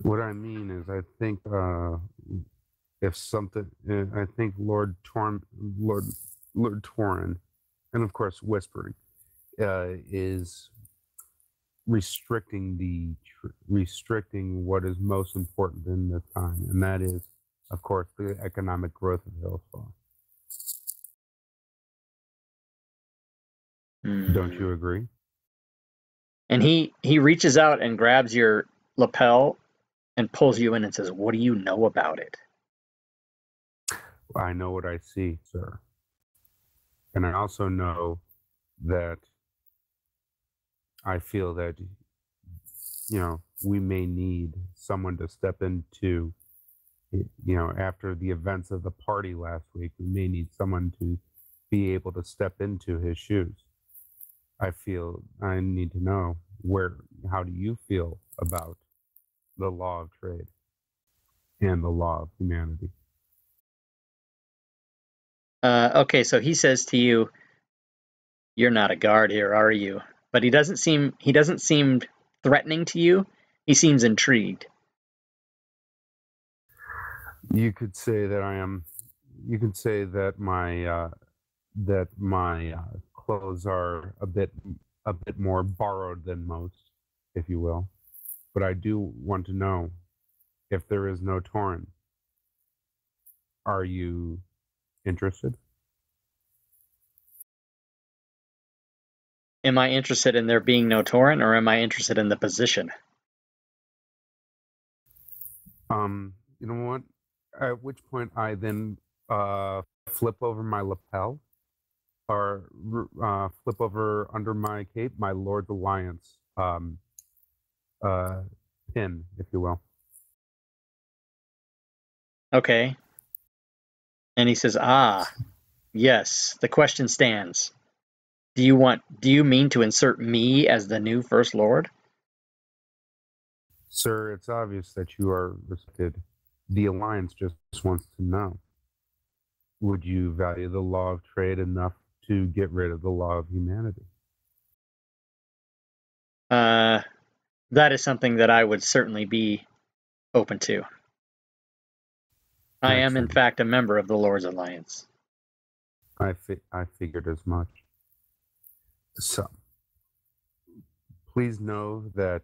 What I mean is, I think if something, I think Lord Torin, and of course whispering, is restricting what is most important in this time, and that is, of course, the economic growth of Hillsfar. Don't you agree? And he reaches out and grabs your lapel and pulls you in and says, "What do you know about it?" I know what I see, sir. And I also know that I feel that, we may need someone to step into, after the events of the party last week, we may need someone to be able to step into his shoes. I feel I need to know how do you feel about the law of trade and the law of humanity? Okay, so he says to you, "You're not a guard here, are you?" But he doesn't seem threatening to you. He seems intrigued. You could say that I am. You could say that my clothes are a bit more borrowed than most, if you will. But I do want to know, if there is no Tauren, are you interested? Am I interested in there being no Tauren, or am I interested in the position? You know what? At which point I then flip over my lapel, or flip over under my cape my Lord's Alliance pin, if you will. Okay. And he says, yes, the question stands. Do you mean to insert me as the new First Lord? Sir, it's obvious that you are respected. The Alliance just wants to know. Would you value the law of trade enough to get rid of the law of humanity? That is something that I would certainly be open to. I am, in Excellent. fact, a member of the Lord's Alliance. I figured as much. So, please know that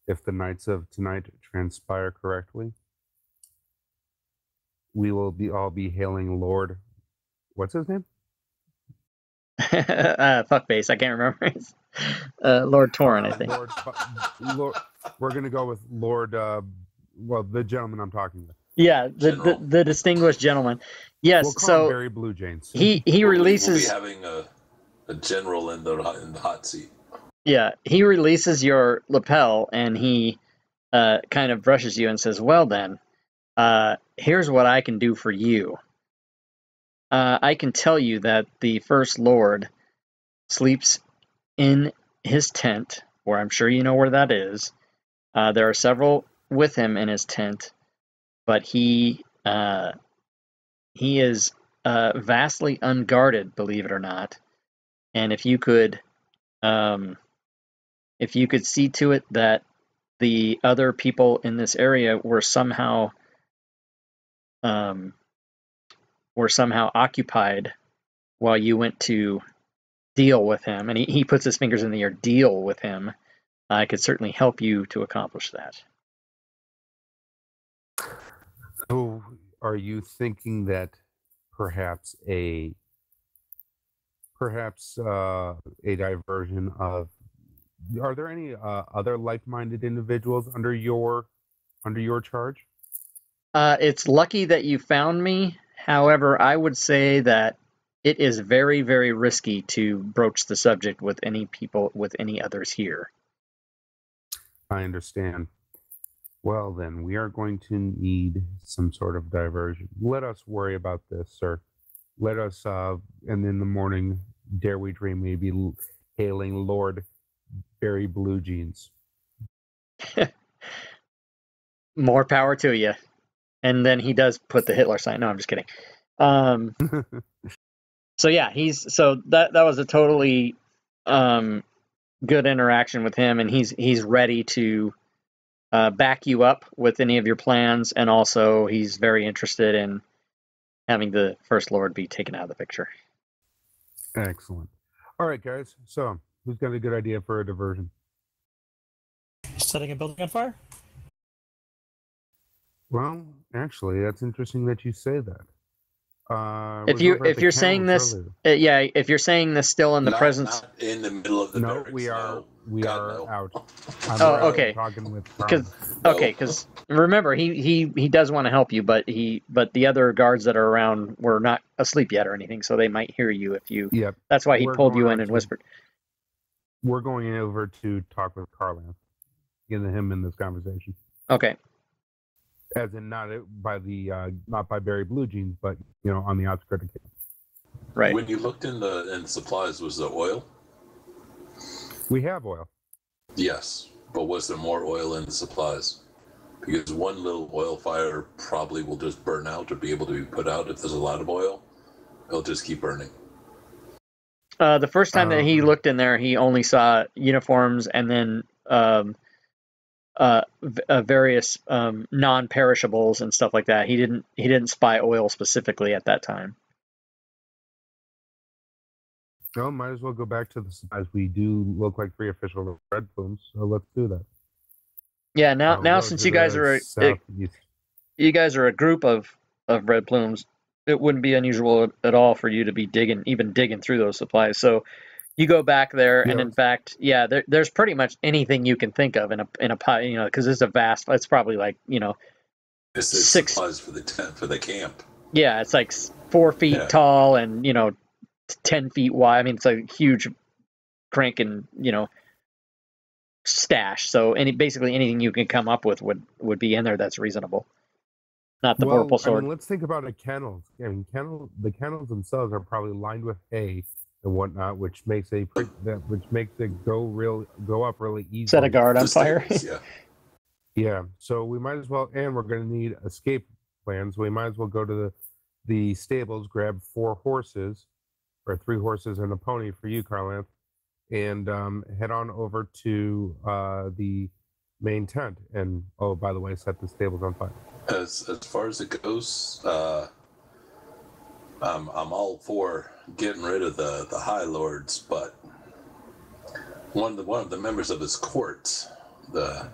if the nights of tonight transpire correctly, we will all be hailing Lord. What's his name? Fuckface, I can't remember. Lord Torin, I think. Lord, we're going to go with Lord, the gentleman I'm talking with. Yeah, the distinguished gentleman. Yes, we'll call so him Barry Blue Janes. he releases. We'll be having a general in the hot seat. Yeah, he releases your lapel and he kind of brushes you and says, "Well then, here's what I can do for you. I can tell you that the First Lord sleeps in his tent, where I'm sure you know where that is. There are several with him in his tent, but he is vastly unguarded, believe it or not. And if you could see to it that the other people in this area were somehow occupied while you went to deal with him," and he puts his fingers in the air, "deal with him, I could certainly help you to accomplish that." So, are you thinking that perhaps a diversion of? Are there any other like-minded individuals under your charge? It's lucky that you found me. However, I would say that it is very, very risky to broach the subject with any others here. I understand. Well, then, we are going to need some sort of diversion. Let us worry about this, sir. Let us, and in the morning, dare we dream, maybe hailing Lord Barry Blue Jeans. More power to you. And then he does put the Hitler sign. No, I'm just kidding. So yeah, that was a totally good interaction with him, and he's ready to back you up with any of your plans, and also he's very interested in having the First Lord be taken out of the picture. Excellent. All right, guys. So, who's got a good idea for a diversion? Setting a building on fire? Well, actually, that's interesting that you say that. If you're saying this, if you're saying this still in the presence, not in the middle of the barracks. We are out. Okay. Talking with because remember he does want to help you, but the other guards that are around were not asleep yet or anything, so they might hear you if you. Yep. That's why he pulled you in and whispered. We're going over to talk with Carlan, getting him in this conversation. Okay. As in not by Barry Blue Jeans, but on the outskirts of camp. Right. When you looked in supplies, was there oil? We have oil. Yes, but was there more oil in the supplies? Because one little oil fire probably will just burn out or be able to be put out. If there's a lot of oil, it'll just keep burning. The first time that he looked in there, he only saw uniforms and then various non-perishables and stuff like that. He didn't spy oil specifically at that time. No, might as well go back to the supplies. We do look like 3 official red plumes, so let's do that. Yeah, now since you guys are a group of red plumes, it wouldn't be unusual at all for you to be digging through those supplies. So you go back there, and in fact, there's pretty much anything you can think of in a pile, because it's a vast. It's probably like This is 6 supplies for the tent for the camp. Yeah, it's like 4 feet tall and 10 feet wide. I mean, it's a huge cranking stash. So basically anything you can come up with would be in there that's reasonable. not the Well, vorpal I sword. mean, let's think about a kennels. I mean, the kennels themselves are probably lined with hay and whatnot, which makes it go up really easily. Set a guard on The fire. stables, yeah. Yeah, so we might as well, and we're going to need escape plans. We might as well go to the stables, grab 4 horses, or 3 horses and a pony for you, Carlanth, and head on over to the main tent. And oh, by the way, set the stables on fire. As far as it goes, I'm all for getting rid of the High Lords, but one of the members of his court, the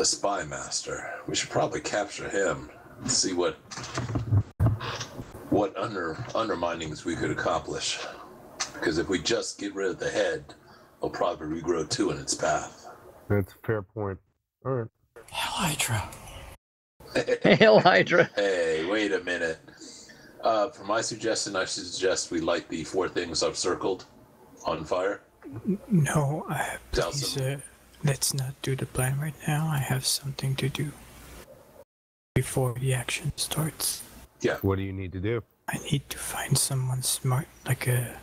Spy Master, we should probably capture him and see what underminings we could accomplish. Because if we just get rid of the head, it'll probably regrow 2 in its path. That's a fair point. All right. Hell Hydra. Hail Hydra. Hey, wait a minute. For my suggestion, I suggest we light the 4 things I've circled on fire. No, Douse please, them. let's not do the plan right now. I have something to do before the action starts. Yeah. What do you need to do? I need to find someone smart, like a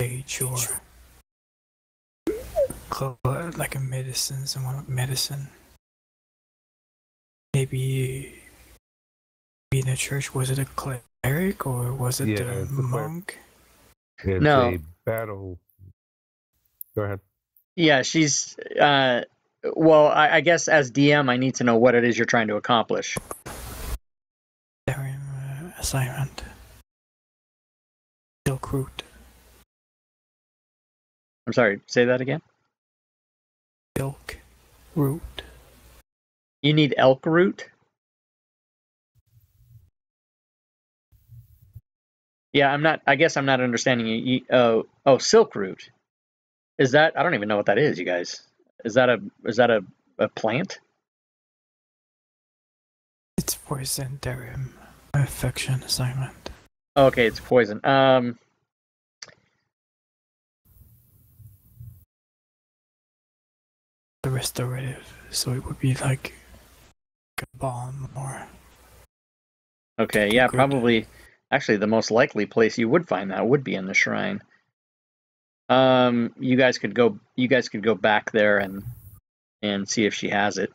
sage or like a medicine, someone with medicine. Maybe in a church. Was it a cleric or was it a monk? It's No. a battle. Go ahead. Yeah, she's. Well, I guess as DM, I need to know what it is you're trying to accomplish. Assignment. Silk root. I'm sorry, say that again? Silk root. You need elk root? Yeah, I guess I'm not understanding you. Oh, silk root. Is that? I don't even know what that is, you guys. Is that a plant? It's poison, Darim. Affection assignment. Okay, it's poison. The restorative, so it would be like a balm or. Okay, yeah, Good. probably. Actually, the most likely place you would find that would be in the shrine. You guys could go back there and see if she has it.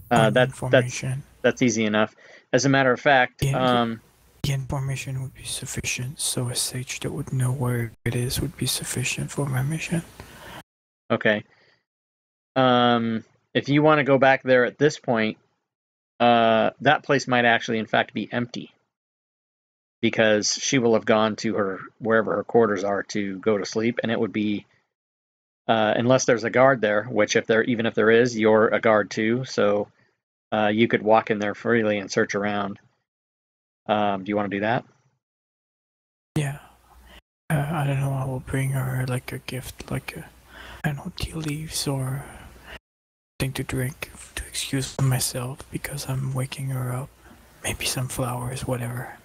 That's easy enough. As a matter of fact, the information would be sufficient, so a sage that would know where it is would be sufficient for my mission. Okay. If you want to go back there at this point, that place might actually, in fact, be empty. Because she will have gone to wherever her quarters are to go to sleep, and it would be, unless there's a guard there, which even if there is, you're a guard too, so you could walk in there freely and search around. Do you want to do that? Yeah. I don't know, I will bring her like a gift, like I don't know, tea leaves or thing to drink to excuse myself because I'm waking her up. Maybe some flowers, whatever.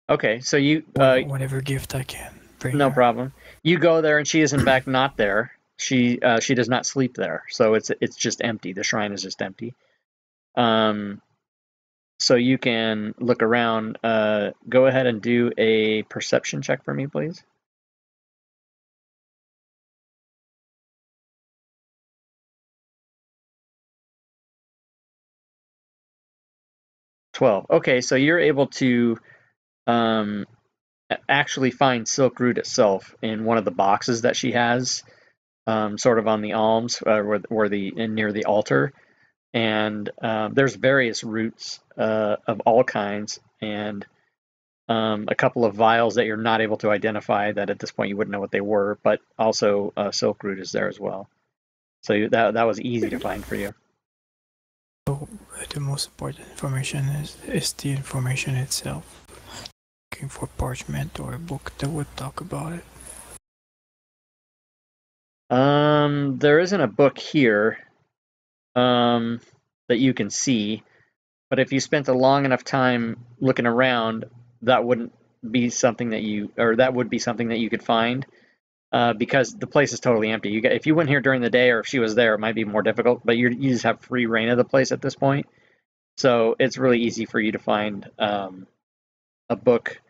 Okay, so you whatever gift I can bring. No her. problem. You go there, and she is in fact not there. She does not sleep there, so it's just empty. The shrine is just empty. So you can look around. Go ahead and do a perception check for me, please. Okay, so you're able to actually find silk root itself in one of the boxes that she has, sort of on the alms, near the altar. And there's various roots of all kinds, and a couple of vials that you're not able to identify, that at this point you wouldn't know what they were, but also silk root is there as well. So that was easy to find for you. So the most important information is the information itself. Looking for parchment or a book that would talk about it. There isn't a book here that you can see, but if you spent a long enough time looking around, that wouldn't be something that that would be something that you could find. because the place is totally empty. If you went here during the day, or if she was there, it might be more difficult. But you just have free reign of the place at this point, so it's really easy for you to find a book,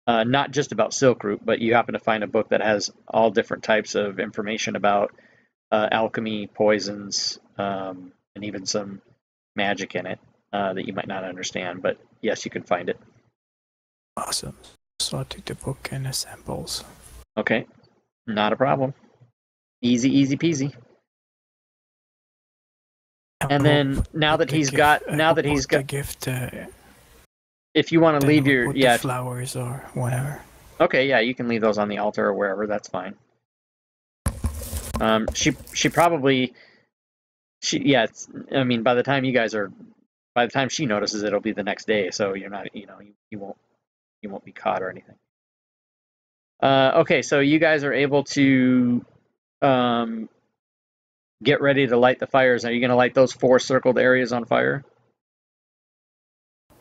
not just about Silk Root, but you happen to find a book that has all different types of information about alchemy, poisons, and even some magic in it that you might not understand. But yes, you can find it. Awesome. So I'll take the book and the samples. Okay, not a problem. Easy peasy. And then now that he's got the gift, if you want to leave your the flowers or whatever. Okay, yeah, you can leave those on the altar or wherever. That's fine. She probably I mean, by the time she notices, it'll be the next day, so you're not, you won't be caught or anything. Okay, so you guys are able to get ready to light the fires. Are you going to light those 4 circled areas on fire?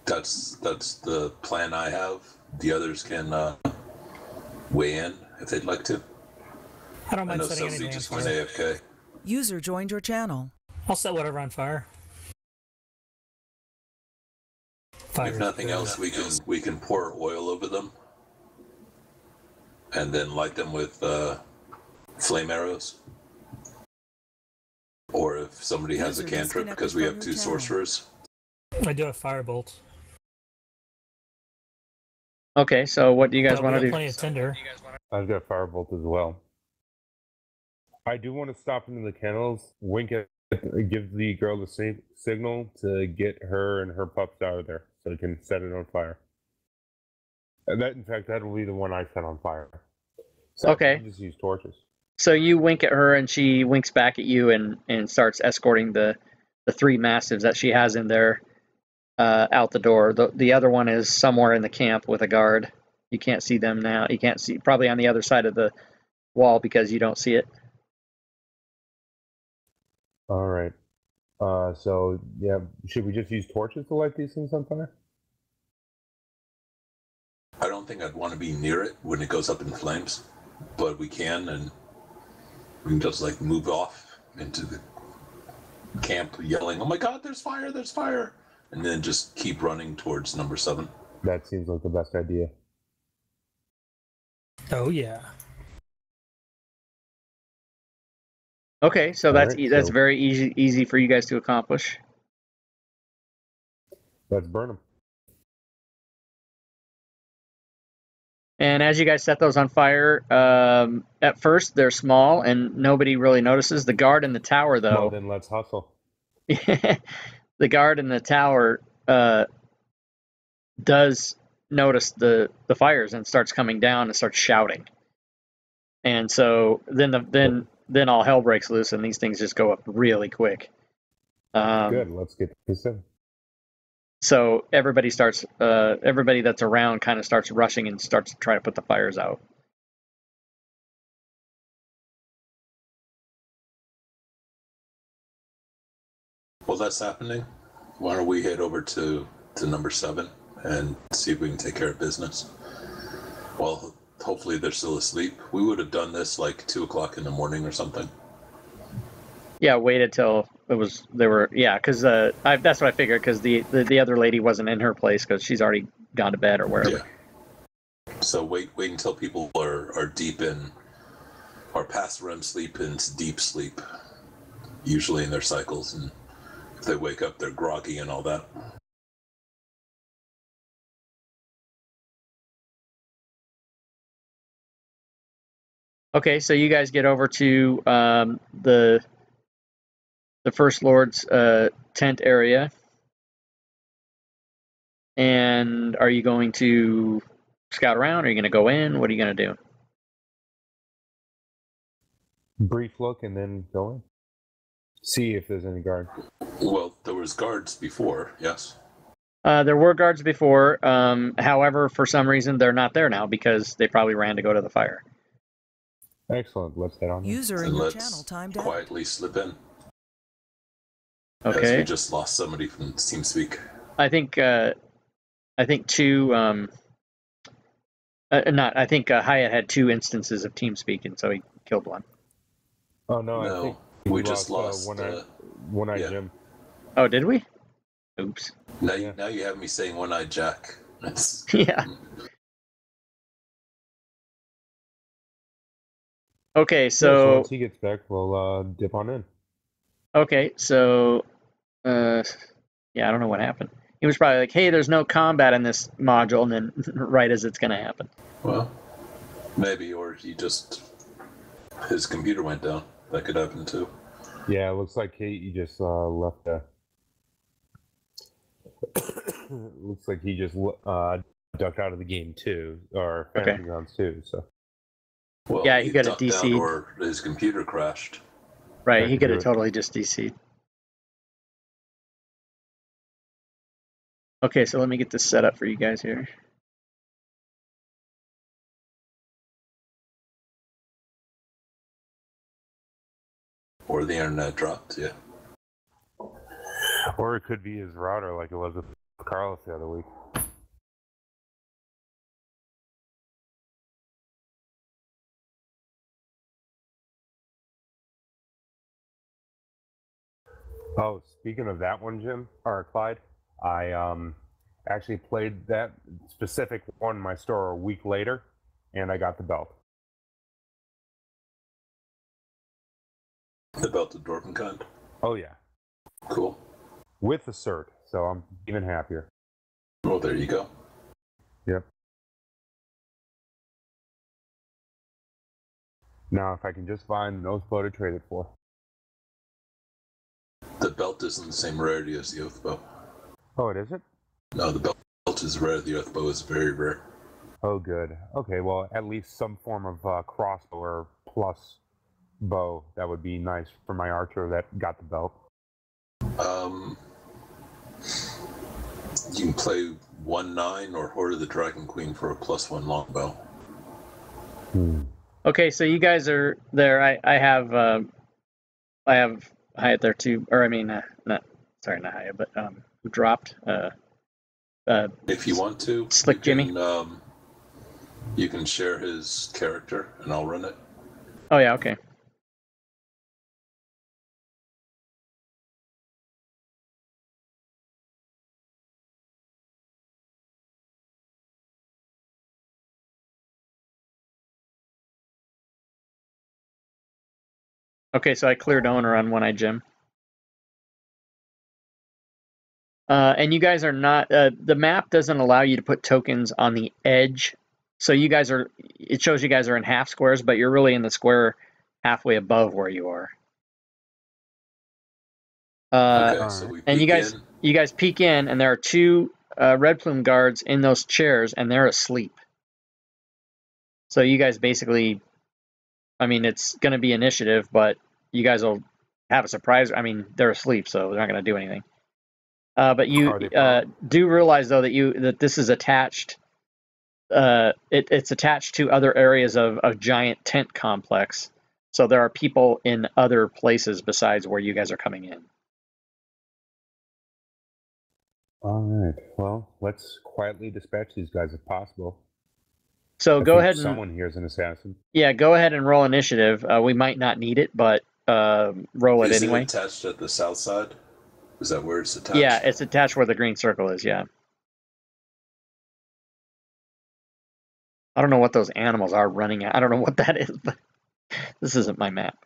That's the plan I have. The others can weigh in if they'd like to. I don't mind know setting Sophie anything just on went fire. AFK. User joined your channel. I'll set whatever on fire. If nothing else, we can pour oil over them and then light them with flame arrows. Or if somebody has a cantrip, because we have 2 sorcerers. I do a firebolt. Okay, so what do you guys want to do? Plenty of tinder. I've got firebolt as well. I do want to stop into the kennels, wink at, give the girl the signal to get her and her pups out of there, so they can set it on fire. And in fact, that will be the one I set on fire. So okay. Just use torches. So you wink at her, and she winks back at you, and starts escorting the 3 mastiffs that she has in there out the door. The other one is somewhere in the camp with a guard. You can't see them now. You can't see, probably on the other side of the wall because you don't see it. All right. So yeah, should we just use torches to light these things on fire? I don't think I'd want to be near it when it goes up in flames, but we can, and we can just like move off into the camp yelling, "Oh my God, there's fire, there's fire!" and then just keep running towards number 7. That seems like the best idea. Oh yeah. Okay, so that's right, that's very easy for you guys to accomplish. Let's burn them. And as you guys set those on fire, at first they're small and nobody really notices. The guard in the tower, though. Well, then let's hustle. The guard in the tower does notice the fires and starts coming down and starts shouting. And so then all hell breaks loose and these things just go up really quick. Good. Let's get this in. So everybody that's around kind of starts rushing and starts to try to put the fires out. While that's happening, why don't we head over to number 7 and see if we can take care of business? Well, hopefully they're still asleep. We would have done this like 2 o'clock in the morning or something. Yeah, waited till because that's what I figured, because the other lady wasn't in her place because she's already gone to bed or wherever. Yeah. So wait until people are deep in, or past REM sleep into deep sleep, usually in their cycles, and if they wake up, they're groggy and all that. Okay, so you guys get over to the First Lord's tent area. And are you going to scout around? Are you going to go in? What are you going to do? Brief look and then go in. See if there's any guard. Well, there was guards before, yes? There were guards before. However, for some reason, they're not there now because they probably ran to go to the fire. Excellent. Let's head on. User in your channel timed out. Quietly slip in. Okay. As we just lost somebody from TeamSpeak. I think two Not. I think Hyatt had 2 instances of TeamSpeak, and so he killed one. Oh no, No, I think we just lost. One-Eyed yeah. Jim. Oh, did we? Oops. Now, Yeah. now you have me saying One-Eyed Jack. That's, Yeah. Okay, So once he gets back, we'll dip on in. Okay, so yeah, I don't know what happened. He was probably like, "Hey, there's no combat in this module," and then right as it's gonna happen. well, maybe, or his computer went down. That could happen too. Yeah, it looks like he just left. Looks like he just ducked out of the game too, or Fantasy Grounds too. So. Well, Yeah, he got it ducked out, DC'd. or his computer crashed. Right, he could have totally just DC'd. Okay, so let me get this set up for you guys here. Or the internet dropped, yeah. Or it could be his router, like it was with Carlos the other week. Oh, speaking of that one, Jim, or Clyde, I actually played that specific one in my store a week later, and I got the belt. The belt of Dortmund. Oh, yeah. Cool. With the cert, so I'm even happier. Well, there you go. Yep. Now, if I can just find no bow to trade it for. The belt isn't the same rarity as the Oath Bow. Oh, it isn't? No, the belt is rare. The Oath Bow is very rare. Oh, good. Okay, well, at least some form of crossbow or plus bow. That would be nice for my archer that got the belt. You can play 1/9 or Horde of the Dragon Queen for a +1 longbow. Okay, so you guys are there. I have Hyatt there too, or I mean, not Hyatt, but who dropped? If you want to, Slick Jimmy. You can share his character, and I'll run it. Oh yeah, okay. Okay, so I cleared owner on One-Eyed Jim. And you guys are not, the map doesn't allow you to put tokens on the edge. So you guys are, it shows you guys are in half squares, but you're really in the square halfway above where you are. Okay, so we and peek you guys peek in, and there are 2 red plume guards in those chairs, and they're asleep. So you guys basically, I mean, it's going to be initiative, but you guys will have a surprise. I mean, they're asleep, so they're not going to do anything. But you do realize, though, that this is attached. It's attached to other areas of a giant tent complex. So there are people in other places besides where you guys are coming in. All right. Well, let's quietly dispatch these guys if possible. So go ahead and someone here is an assassin. Yeah, go ahead and roll initiative. We might not need it, but roll it anyway. Is it attached at the south side? Is that where it's attached? Yeah, it's attached where the green circle is, yeah. I don't know what those animals are running at. I don't know what that is, but this isn't my map.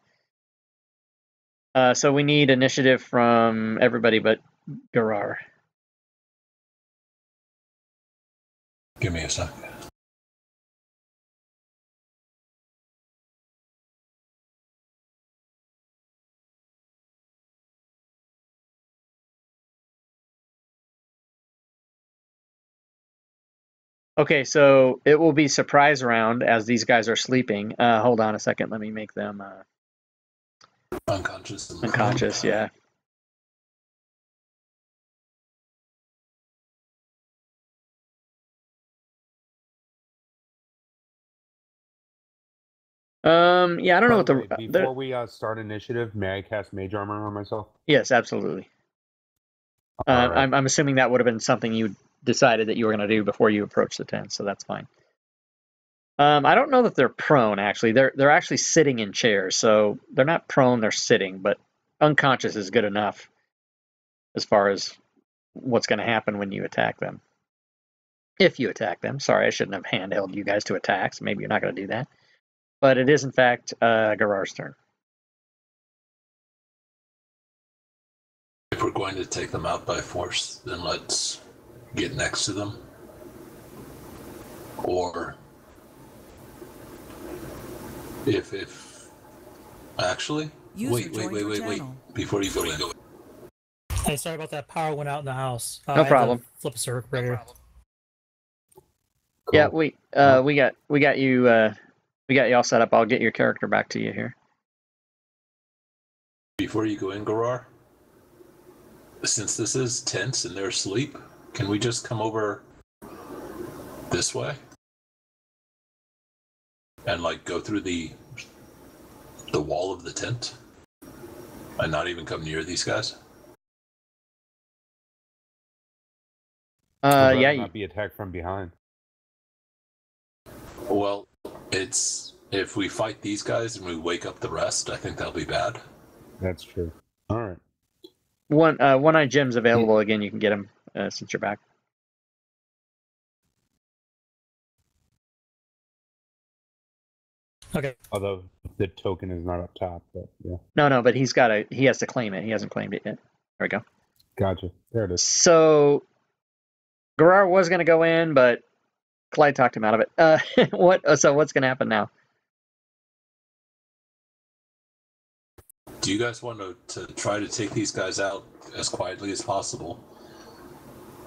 So we need initiative from everybody but Garar. Give me a sec. Okay, so it will be surprise round as these guys are sleeping. Hold on a second. Let me make them unconscious. Unconscious, yeah. Yeah, I don't know what the... Before we start initiative, may I cast Mage Armor on myself? Yes, absolutely. Right. I'm assuming that would have been something you decided that you were going to do before you approached the tent, so that's fine. I don't know that they're prone, actually. They're actually sitting in chairs, so they're not prone, they're sitting, but unconscious is good enough as far as what's going to happen when you attack them. If you attack them. Sorry, I shouldn't have handheld you guys to attack, so maybe you're not going to do that. But it is, in fact, Garar's turn. If we're going to take them out by force, then let's get next to them. Or if actually, wait. Before you go in. Hey, sorry about that. Power went out in the house. No problem. Flip a circuit breaker. Cool. Yeah, we got you all set up. I'll get your character back to you here. Before you go in, Garar, since this is tense and they're asleep, can we just come over this way and like go through the wall of the tent and not even come near these guys? Yeah. Not be attacked from behind. Well, it's if we fight these guys and we wake up the rest, I think that'll be bad. That's true. All right. One-Eye Jim's available again. You can get him since you're back. Okay. Although the token is not up top, but yeah. No, but he has to claim it. He hasn't claimed it yet. There we go. Gotcha. There it is. So Garar was going to go in, but Clyde talked him out of it. So what's going to happen now? Do you guys want to try to take these guys out as quietly as possible?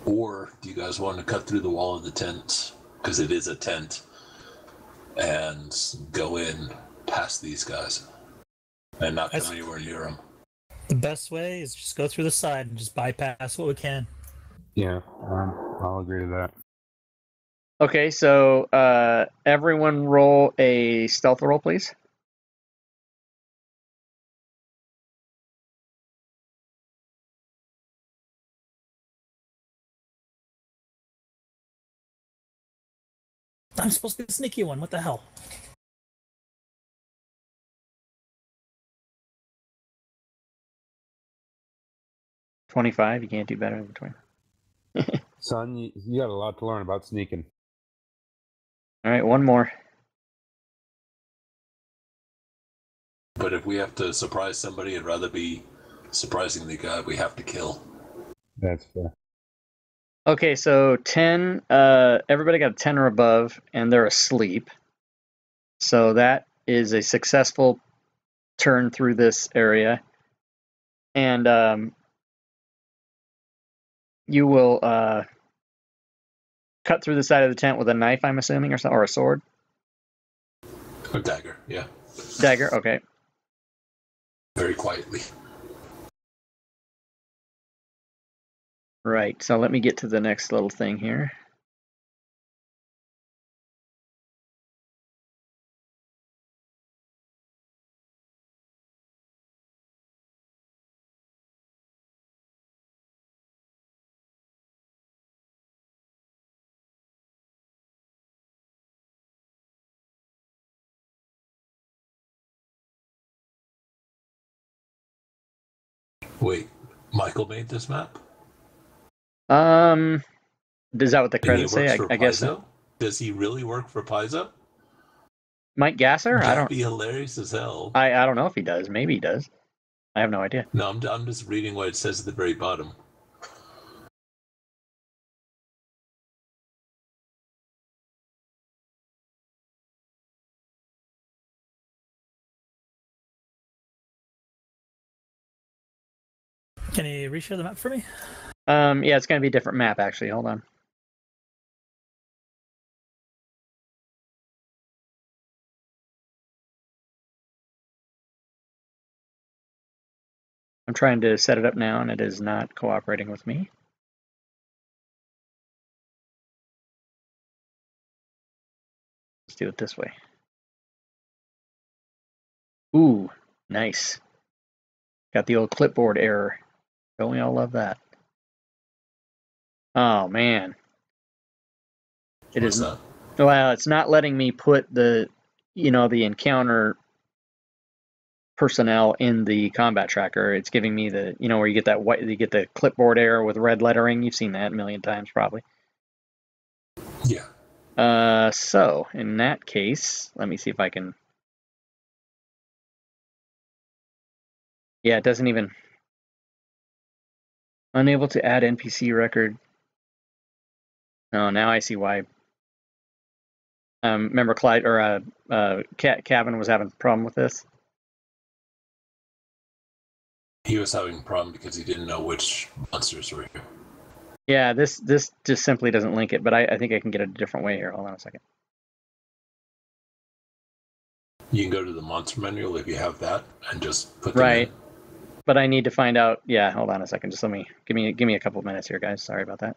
Or do you guys want to cut through the wall of the tent, because it is a tent, and go in past these guys and not come anywhere near them? The best way is just go through the side and just bypass what we can. Yeah, I'll agree to that. Okay, so everyone roll a stealth roll, please. I'm supposed to be the sneaky one. What the hell? $25. You can't do better than 20. Son, you got a lot to learn about sneaking. All right, one more. But if we have to surprise somebody, I'd rather be surprising the guy we have to kill. That's fair. Okay, so 10. Everybody got a 10 or above, and they're asleep. So that is a successful turn through this area. And you will cut through the side of the tent with a knife, I'm assuming, or a sword? A dagger, yeah. Dagger, okay. Very quietly. Right, so let me get to the next little thing here. Wait, Michael made this map? Is that what the credits say? I guess so. Does he really work for Paizo? Mike Gasser? That'd be hilarious as hell. I don't know if he does. Maybe he does. I have no idea. No, I'm just reading what it says at the very bottom. Can you reshare the map for me? Yeah, it's going to be a different map, actually. Hold on. I'm trying to set it up now, and it is not cooperating with me. Let's do it this way. Ooh, nice. Got the old clipboard error. Don't we all love that? Oh, man. It is Well, it's not letting me put the encounter personnel in the combat tracker. It's giving me the, where you get that white, you get the clipboard error with red lettering. You've seen that a million times probably. Yeah. So in that case, let me see if I can. Yeah, it doesn't even. Unable to add NPC record. Oh, now I see why. Remember Clyde or Kevin was having a problem with this. He was having a problem because he didn't know which monsters were here. Yeah, this just simply doesn't link it, but I think I can get it a different way here. Hold on a second. You can go to the monster menu if you have that and just put them Right. in. But I need to find out. Yeah, hold on a second. Just give me a couple of minutes here, guys. Sorry about that.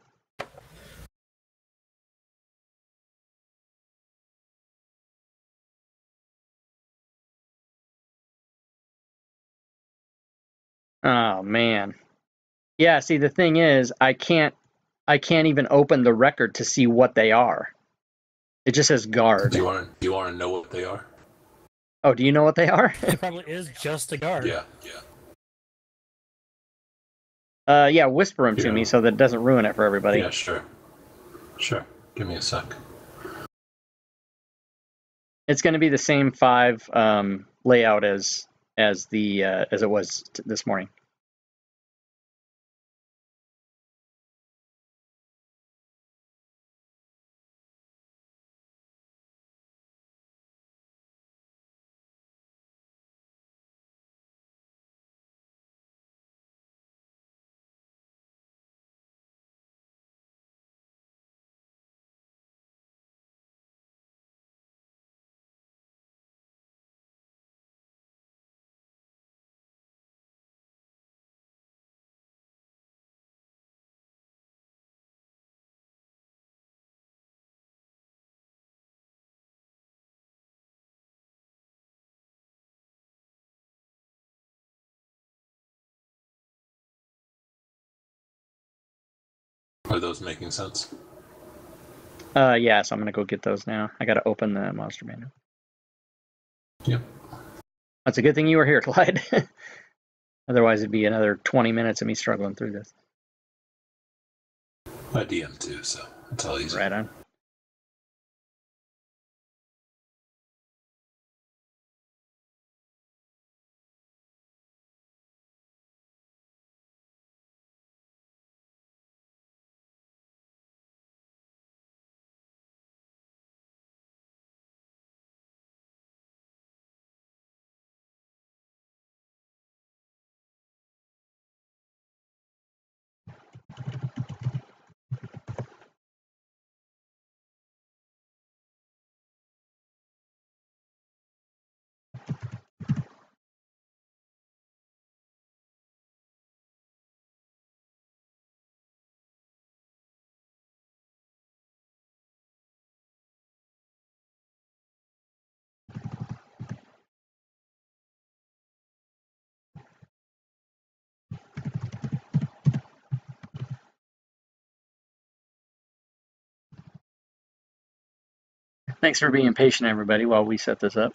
Oh man. Yeah, see the thing is I can't even open the record to see what they are. It just says guard. Do you want to know what they are? Oh, do you know what they are? It probably is just a guard. Yeah. Yeah, whisper them to me so that it doesn't ruin it for everybody. Yeah, sure. Give me a sec. It's going to be the same 5 layout as it was this morning. Are those making sense? Yeah, so I'm going to go get those now. I got to open the monster manual. Yep. That's a good thing you were here, Clyde. Otherwise, it'd be another 20 minutes of me struggling through this. I DM too, so it's all easy. Right on. Thanks for being patient, everybody, while we set this up.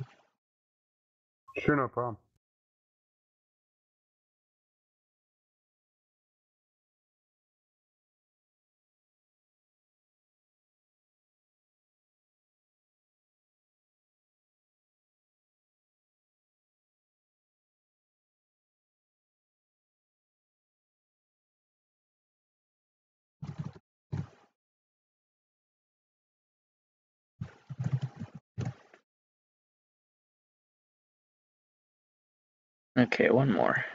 Sure, no problem. Okay, one more.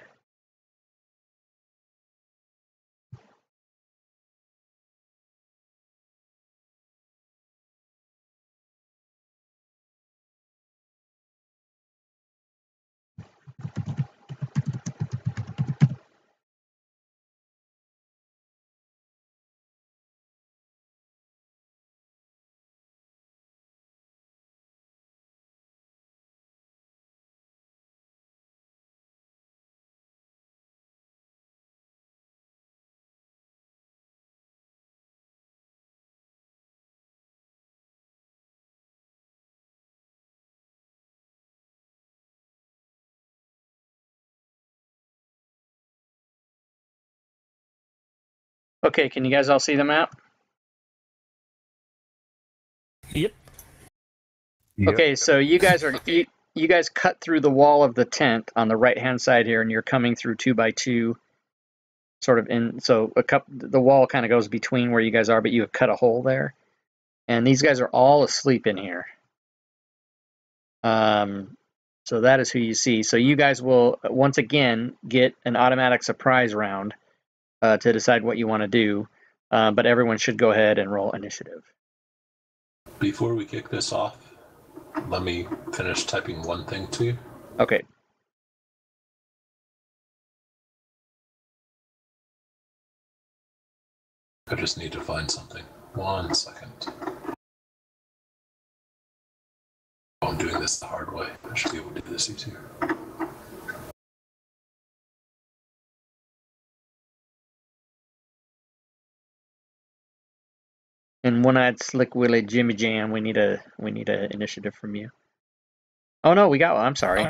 Okay, can you guys all see the map? Yep. Okay, so you guys you guys cut through the wall of the tent on the right-hand side here, and you're coming through 2x2, sort of in. So the wall kind of goes between where you guys are, but you have cut a hole there, and these guys are all asleep in here. So that is who you see. So you guys will once again get an automatic surprise round to decide what you want to do, but everyone should go ahead and roll initiative. Before we kick this off, let me finish typing one thing to you. Okay. I just need to find something. 1 second. I'm doing this the hard way. I should be able to do this easier. And One-Eyed Slick Willie Jimmy Jam, we need a initiative from you. Oh no, we got one. I'm sorry.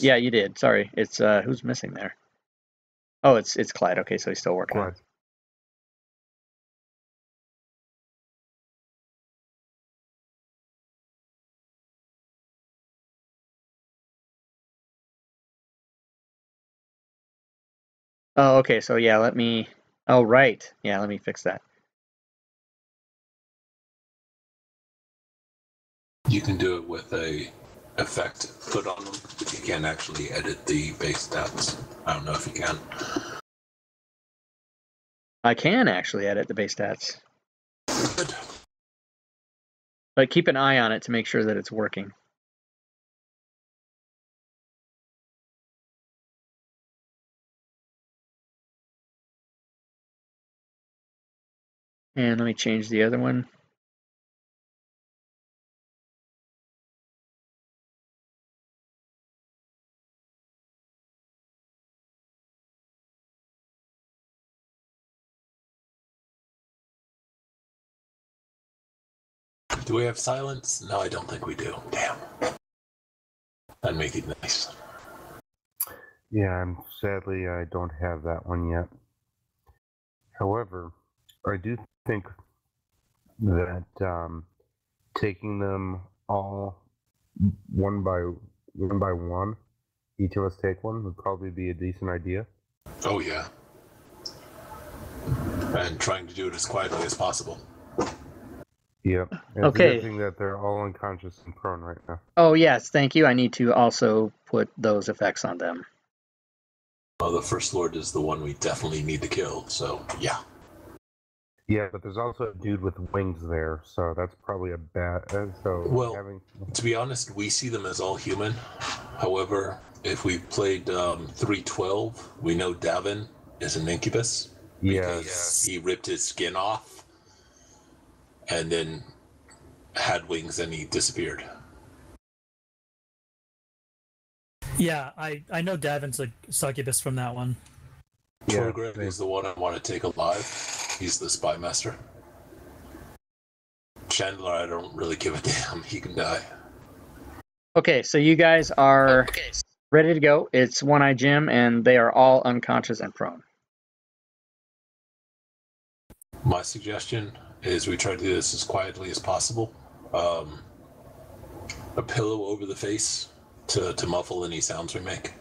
Yeah, you did. Sorry. It's who's missing there? Oh, it's Clyde. Okay, so he's still working on it. Oh, okay. So yeah, let me. Oh, right. Yeah, let me fix that. You can do it with a effect put on them. You can't actually edit the base stats. I don't know if you can. I can actually edit the base stats. Good. But keep an eye on it to make sure that it's working. And let me change the other one. Do we have silence? No, I don't think we do. Damn. That'd make it nice. Yeah, sadly, I don't have that one yet. However, I do think that taking them all one by one, each of us take one, would probably be a decent idea. Oh, yeah. And trying to do it as quietly as possible. Yep. And Okay. It's a good thing that they're all unconscious and prone right now. Oh, yes. Thank you. I need to also put those effects on them. Well, the First Lord is the one we definitely need to kill, so yeah. Yeah, but there's also a dude with wings there, so that's probably a bad. To be honest, we see them as all human. However, if we played 312, we know Davin is an incubus. Because he ripped his skin off and then had wings and he disappeared. Yeah, I know Davin's a succubus from that one. Yeah, Torgrim is the one I want to take alive. He's the spy master. Chandler, I don't really give a damn. He can die. Okay, so you guys are ready to go. It's One-Eye Jim, and they are all unconscious and prone. My suggestion is we try to do this as quietly as possible. A pillow over the face to muffle any sounds we make.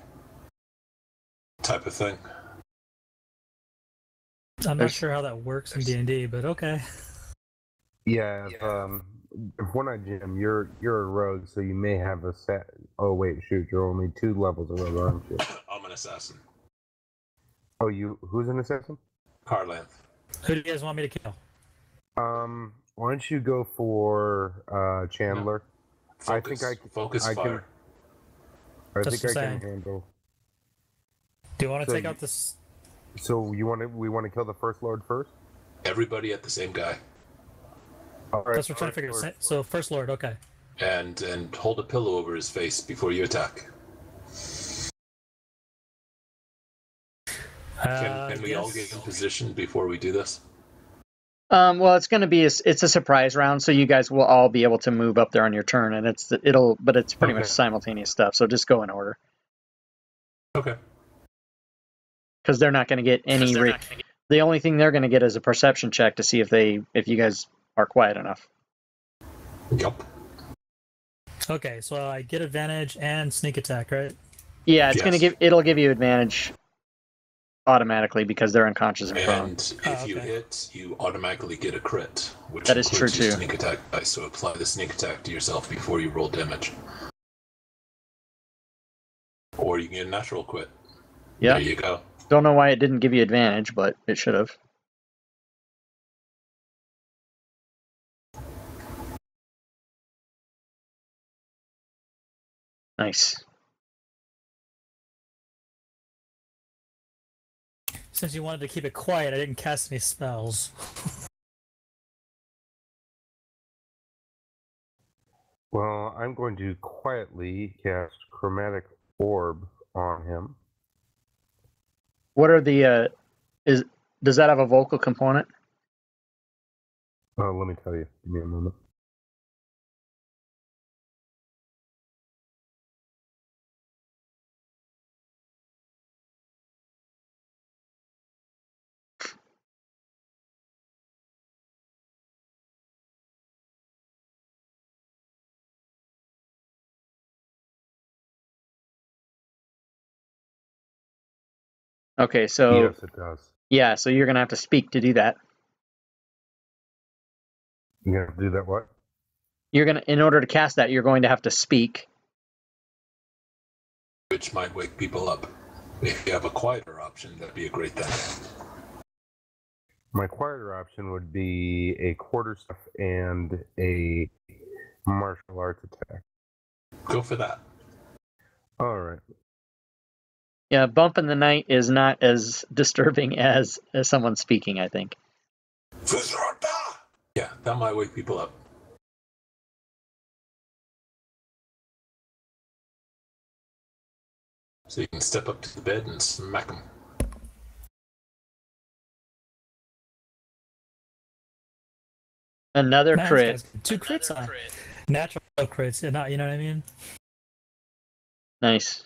Type of thing. I'm not sure how that works in D&D, but okay. Yeah, if One-Eye Jim, you're a rogue, so you may have a set. Oh wait, shoot, you're only 2 levels of rogue, aren't you? I'm an assassin. Oh, who's an assassin? Carlanth. Who do you guys want me to kill? Why don't you go for Chandler? Focus, I think fire. I can handle. Do you want to take out this? So we want to kill the First Lord first? Everybody at the same guy. All right, That's what we're trying to figure. So First Lord, okay. And hold a pillow over his face before you attack. Can we all get in position before we do this? Well, it's going to be it's a surprise round, so you guys will all be able to move up there on your turn, and it's pretty much simultaneous stuff. So just go in order. Okay. Because they're not going to get any The only thing they're going to get is a perception check to see if you guys are quiet enough. Yep. Okay, so I get advantage and sneak attack, right? Yeah, it's Yes. it'll give you advantage automatically because they're unconscious and prone. And if you hit, you automatically get a crit, which That is includes true, your too. sneak attack dice. So apply the sneak attack to yourself before you roll damage. Or you can get a natural crit. Yeah. There you go. Don't know why it didn't give you advantage, but it should have. Nice. Since you wanted to keep it quiet, I didn't cast any spells. Well, I'm going to quietly cast Chromatic Orb on him. What are the does that have a vocal component? Let me tell you. Give me a moment. Okay, so Yes, it does. yeah, so you're gonna have to speak to do that. You're going to do that what? In order to cast that, you're going to have to speak. Which might wake people up. If you have a quieter option, that'd be a great thing. My quieter option would be a quarterstaff and a martial arts attack. Go for that. All right. Yeah, bump in the night is not as disturbing as someone speaking, I think. Yeah, that might wake people up. So you can step up to the bed and smack them. Another Man, crit. this guy's got 2 crits on. Natural crits, and not, you know what I mean? Nice.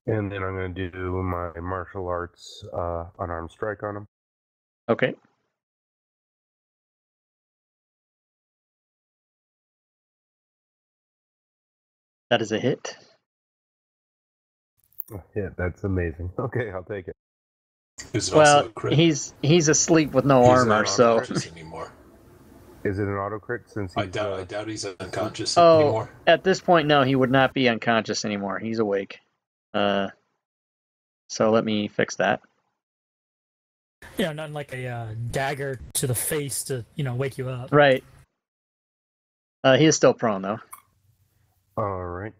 And then I'm going to do my martial arts unarmed strike on him. Okay. That is a hit. Yeah, that's amazing. Okay, I'll take it. Is it also a Well, crit? he's asleep with no He's armor, not so unconscious anymore. Is it an auto crit since he's... I doubt he's unconscious oh, anymore. at this point, no, he would not be unconscious anymore. He's awake. So let me fix that. Yeah, not like a dagger to the face to, wake you up. Right. He is still prone, though. All right.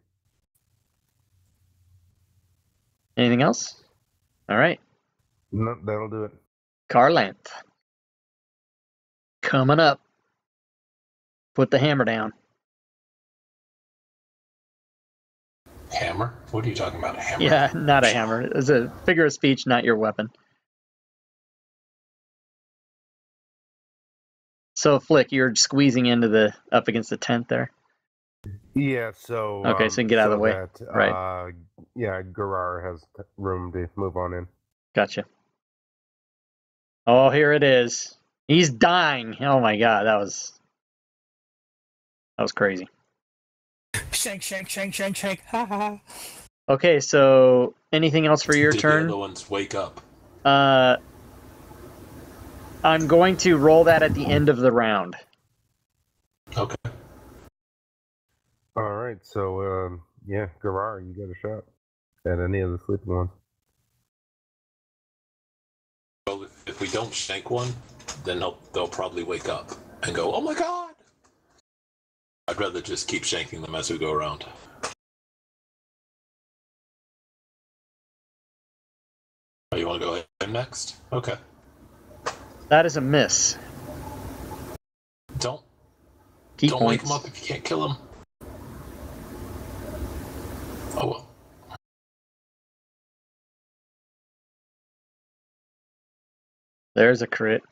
Anything else? All right. No, that'll do it. Carlanth. Coming up. Put the hammer down. Hammer? What are you talking about? Hammer? Yeah, not a hammer. It's a figure of speech, not your weapon. So, Flick, you're squeezing up against the tent there. Yeah, so... Okay, so you can get out of the way. That, Right. Yeah, Garar has room to move on in. Gotcha. Oh, here it is. He's dying. Oh my god, that was crazy. Shank, shank, shank, shank, shank. Ha ha ha. Okay, so anything else for your Did turn? the other ones wake up? I'm going to roll that at the end of the round. Okay. All right, so, yeah, Garar, you get a shot at any of the sleeping ones. Well, if we don't shank one, then they'll probably wake up and go, "Oh my god!" I'd rather just keep shanking them as we go around. Oh, you want to go ahead next? Okay. That is a miss. Don't Key wake points. them up if you can't kill them. Oh well. There's a crit.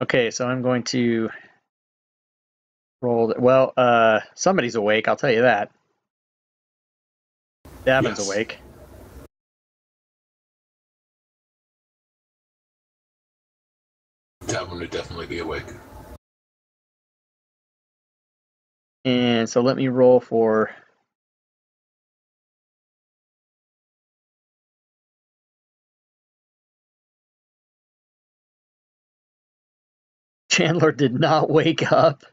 Okay, so I'm going to rolled. Well, somebody's awake. I'll tell you that. Davin's Yes. awake. That one would definitely be awake. And so let me roll for. Chandler did not wake up.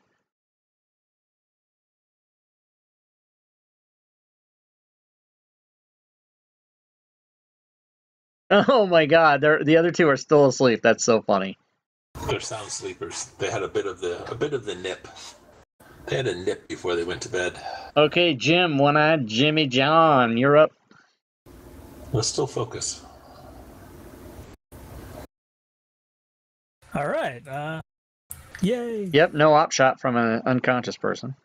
Oh my God! The other two are still asleep. That's so funny. They're sound sleepers. They had a bit of the nip. They had a nip before they went to bed. Okay, Jim, one-eyed Jimmy John, you're up. Let's still focus. All right. Yay. Yep, no op shot from an unconscious person.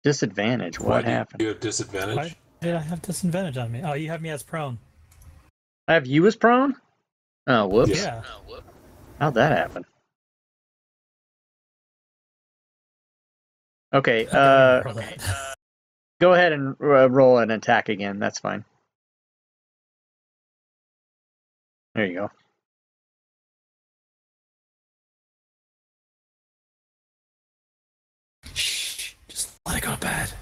Disadvantage. What happened? Do you have disadvantage? Why did I have disadvantage on me? Oh, you have me as prone. I have you as prone? Oh, whoops. Yeah. How'd that happen? Okay, go ahead and roll an attack again. That's fine. There you go. Shh. Just let it go to bed.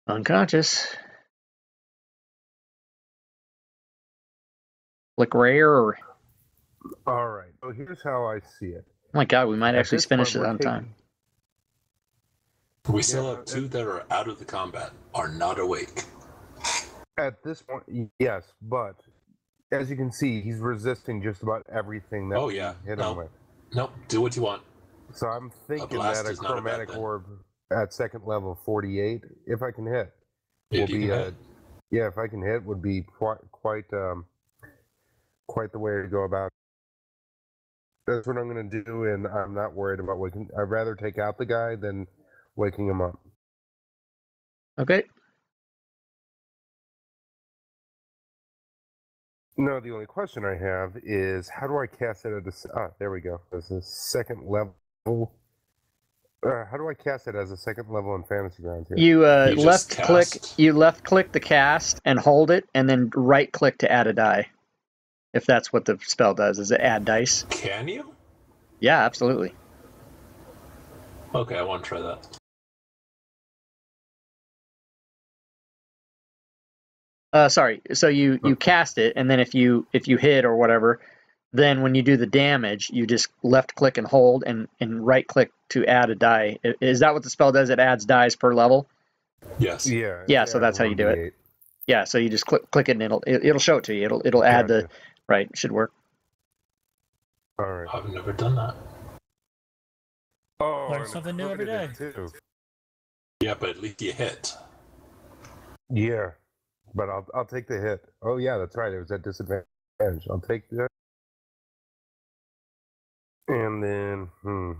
Unconscious. Click rare. Or... All right. So here's how I see it. Oh my God, we might actually this finish point, it we're on time. We still have two that are out of the combat, are not awake. At this point, yes, but as you can see, he's resisting just about everything that we hit him with. Nope, do what you want. So I'm thinking blast that a is not a bad chromatic thing. orb at second level 48, if I can hit, If will you be can hit. yeah, if I can hit, would be quite the way to go about it. That's what I'm going to do, and I'm not worried about waking. I'd rather take out the guy than waking him up. Okay. No, the only question I have is how do I cast it at the? There we go. As a second level. How do I cast it as a second level in Fantasy Grounds here? You You just left click. cast. You left click the cast and hold it, and then right click to add a die. If that's what the spell does, is it add dice? Can you? Yeah, absolutely. Okay, I want to try that. Sorry. So you cast it, and then if you hit or whatever, then when you do the damage, you just left click and hold, and right click to add a die. Is that what the spell does? It adds dice per level. Yes. Yeah. Yeah. So that's how you do it. Yeah. So you just click it, and it'll show it to you. It'll add the right. Should work. All right. I've never done that. Oh, Learn and something new every looking at day. it too. Yeah, but at least you hit. Yeah, but I'll take the hit. Oh yeah, that's right. It was at disadvantage. I'll take that. And then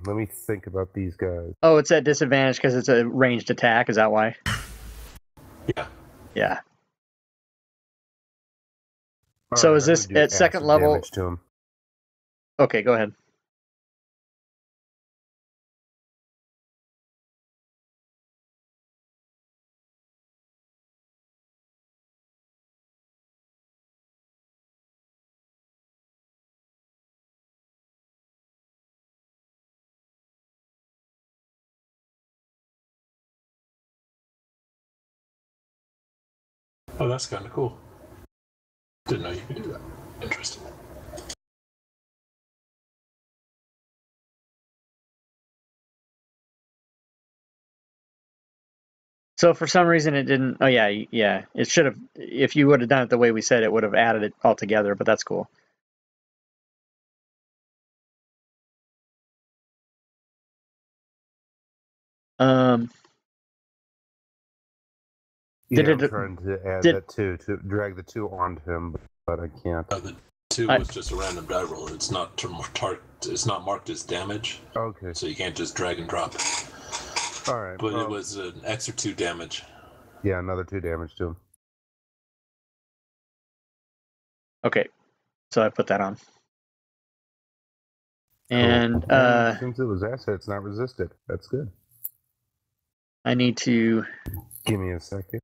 let me think about these guys. Oh, it's at disadvantage because it's a ranged attack. Is that why? Yeah. Yeah. All So right, is I'm this gonna do at second acid level? damage to him. Okay, go ahead. Oh, that's kind of cool. Didn't know you could do that. Interesting. So for some reason it didn't. Oh yeah, yeah. It should have. If you would have done it the way we said, it would have added it all together. But that's cool. Yeah, Did I'm it- trying to add did- that too, to drag the 2 onto him, but I can't. The 2 was just a random die roll. It's not it's not marked as damage, Okay. so you can't just drag and drop. All right. But it was an extra 2 damage. Yeah, another 2 damage to him. Okay. So I put that on. Cool. And since it was assets not resisted, that's good. I need to Give me a second.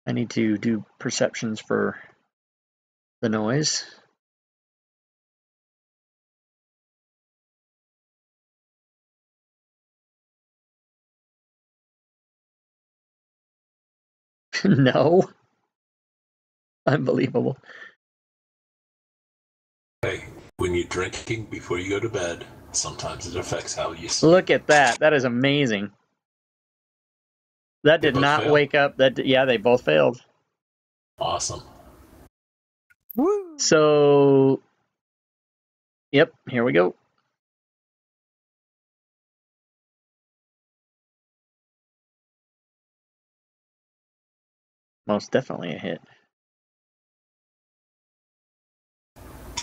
I need to do perceptions for the noise. No. Unbelievable. Hey, when you're drinking before you go to bed, sometimes it affects how you sleep. Look at that. That is amazing. That They did both not failed? wake up. Yeah, they both failed. Awesome. Woo! So, yep, here we go. Most definitely a hit.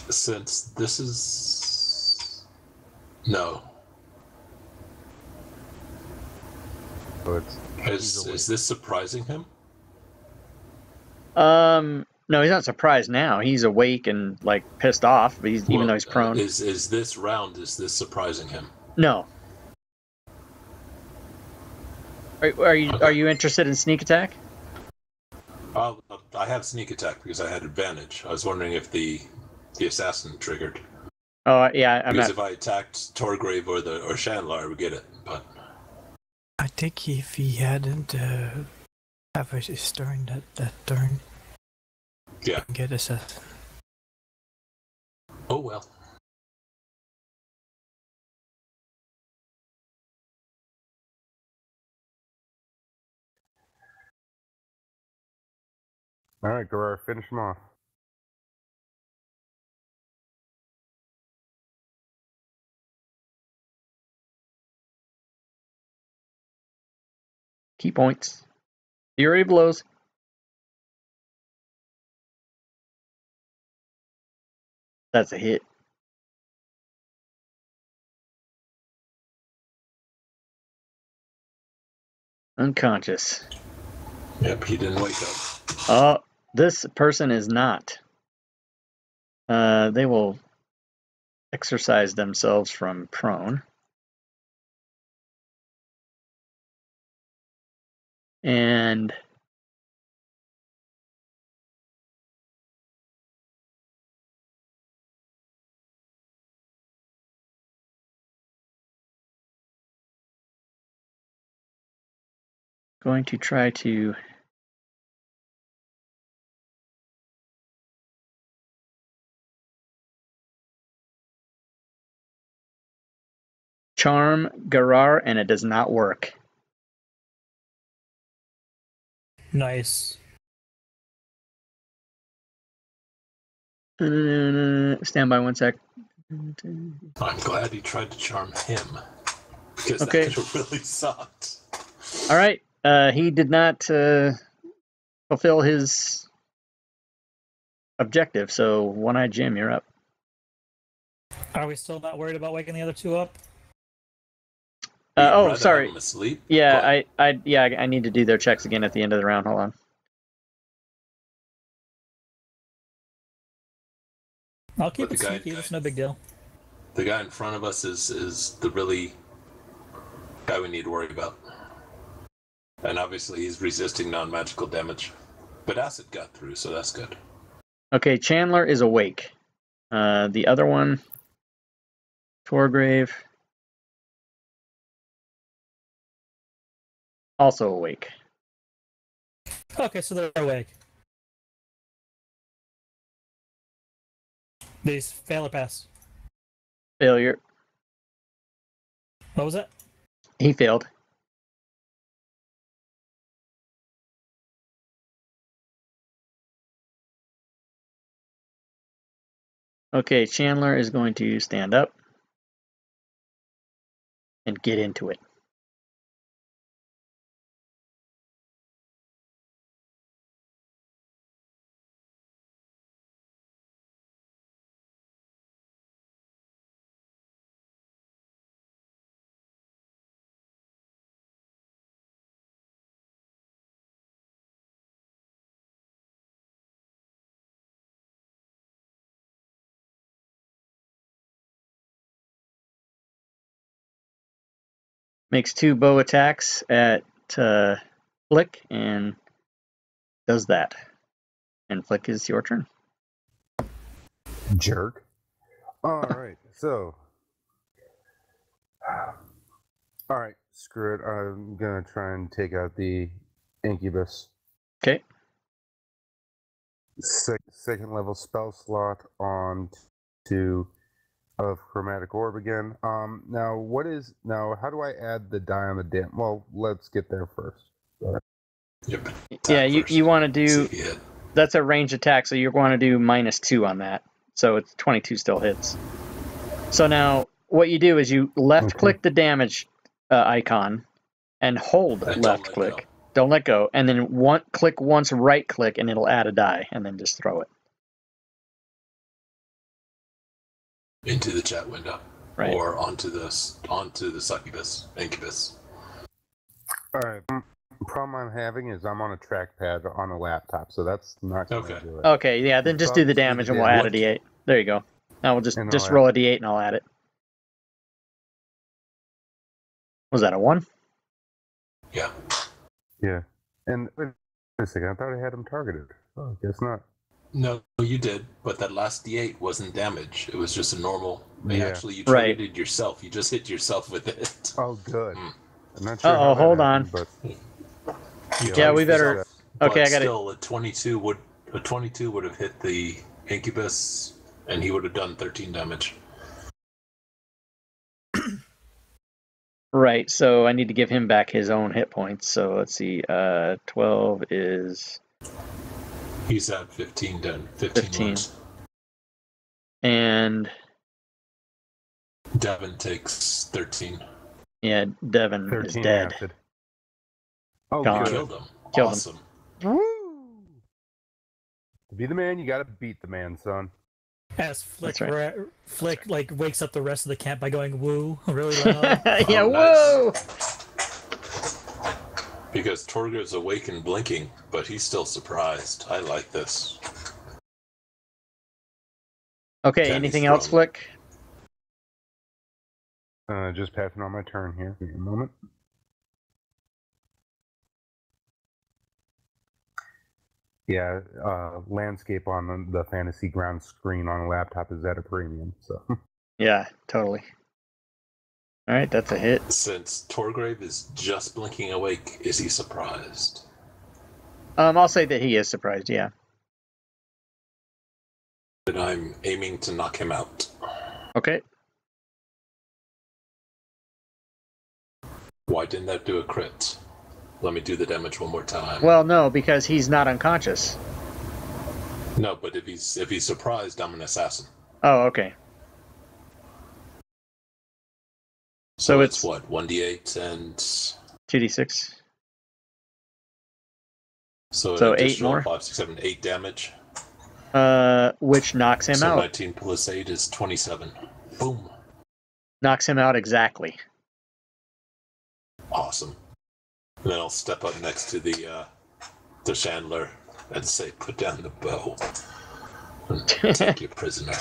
Since this is... No. So Is this surprising him? No, he's not surprised now. He's awake and like pissed off, but even though he's prone. Is this round, is this surprising him? No. Are you interested in sneak attack? I have sneak attack because I had advantage. I was wondering if the assassin triggered. Oh yeah, I'm because not. If I attacked Torgrave or Chandler, I would get it. But I think if he hadn't have his turn that turn, yeah, get assassin. Oh well. All right, Gerard, finish him off. Key points. Fury blows. That's a hit. Unconscious. Yep, he didn't wake up. Oh, this person is not. They will exercise themselves from prone. And going to try to charm Garar, and it does not work. Nice. Stand by 1 sec. I'm glad he tried to charm him. Because Okay. that could have really sucked. All right. He did not fulfill his objective, so One-Eyed Jim, you're up. Are we still not worried about waking the other two up? Rather Sorry. have him asleep? Yeah, What? I need to do their checks again at the end of the round. Hold on. I'll keep But it the guy- sneaky. It's no big deal. The guy in front of us is the really guy we need to worry about. And obviously he's resisting non-magical damage. But acid got through, so that's good. Okay, Chandler is awake. The other one, Torgrave, also awake. Okay, so they're awake. These fail or pass. Failure. What was that? He failed. Okay, Chandler is going to stand up and get into it. makes 2 bow attacks at Flick and does that. And Flick, is your turn. Jerk. All right, so. All right, screw it. I'm going to try and take out the Incubus. Okay. Second level spell slot on to of Chromatic Orb again. Now how do I add the die on the dam? Well, let's get there first. Yep. Yeah, you want to do, that's a range attack, so you're going to do -2 on that. So it's 22 still hits. So now what you do is you left click the damage icon and hold left click. Don't let go. And then click once, right click, and it'll add a die, and then just throw it. Into the chat window. Right. Or onto the succubus, incubus. All right. The problem I'm having is I'm on a trackpad on a laptop, so that's not going to do it. Okay, yeah, then just do the damage and we'll add a D8. There you go. Now we'll just roll a D8 and I'll add it. Was that a 1? Yeah. Yeah. And wait a second, I thought I had him targeted. Oh, I guess not. No, you did, but that last D8 wasn't damage. It was just a normal. Yeah. Actually, you targeted yourself. You just hit yourself with it. Oh, good. I'm not sure. Oh, hold on. But yeah, we better. Okay, I got it. Still, a 22 would have hit the incubus, and he would have done 13 damage. Right, so I need to give him back his own hit points. So let's see. 12 is. He's at 15 done. 15. Wounds. And Devin takes 13. Yeah, Devin is dead. Acid. Oh, gone. Killed him. Killed awesome. Woo! To be the man, you got to beat the man, son. As Flick, right. Flick like wakes up the rest of the camp by going woo really loud. Yeah, Oh, woo! nice. Because Torgo's awake and blinking, but he's still surprised. I like this. Okay, anything else, Flick? Just passing on my turn here. Give me a moment. Yeah, landscape on the fantasy ground screen on a laptop is at a premium. So. Yeah, totally. All right, that's a hit. Since Torgrave is just blinking awake, is he surprised? I'll say that he is surprised. Yeah. Then I'm aiming to knock him out. Okay. Why didn't that do a crit? Let me do the damage one more time. Well, no, because he's not unconscious. No, but if he's surprised, I'm an assassin. Oh, okay. So it's what, 1d8 and 2d6. So 8 more. 5, 6, 7, 8 damage. Which knocks him out. 19 plus 8 is 27. Boom. Knocks him out exactly. Awesome. And then I'll step up next to the Chandler and say, "Put down the bow and take your prisoner."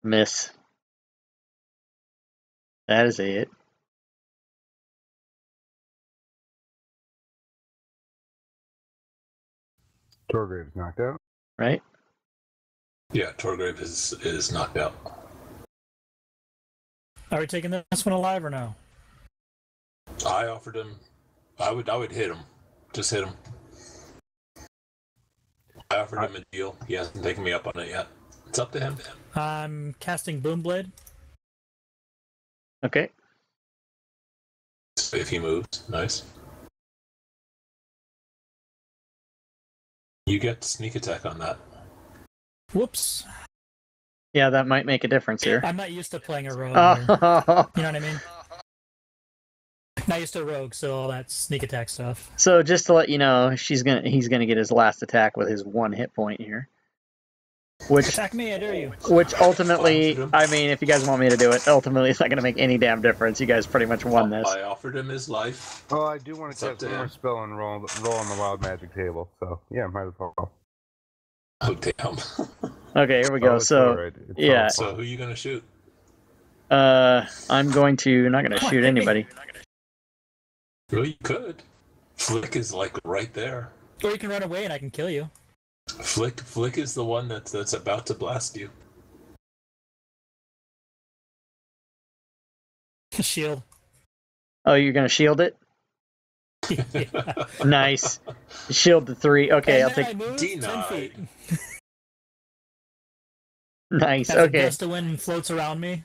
Miss. That is a hit. Torgrave's knocked out. Right? Yeah, Torgrave is knocked out. Are we taking this one alive or no? I offered him. I would hit him. Just hit him. I offered him a deal. He hasn't taken me up on it yet. It's up to him. I'm casting Boom Blade. Okay. If he moves, nice. You get sneak attack on that. Whoops. Yeah, that might make a difference here. I'm not used to playing a rogue. Oh. You know what I mean? Not used to rogue, so all that sneak attack stuff. So just to let you know, he's gonna get his last attack with his 1 hit point here. Which attack me, I dare you. Which ultimately, I mean, if you guys want me to do it, ultimately it's not gonna make any damn difference. You guys pretty much won this. I offered him his life. Oh, I do want to cast one more spell and roll on the wild magic table. So yeah, might as well. Oh, damn. Okay, here we go. It's So all right. It's yeah. all So fine. who are you going to shoot? I'm going to not going to shoot anybody. Well, you could. Flick is like right there. Or you can run away and I can kill you. Flick is the one that's about to blast you. Shield. Oh, you're going to shield it? Yeah. Nice. Shield the 3. Okay, And I'll then take. I moved 10 feet. Nice. As a Okay. gust of wind floats around me.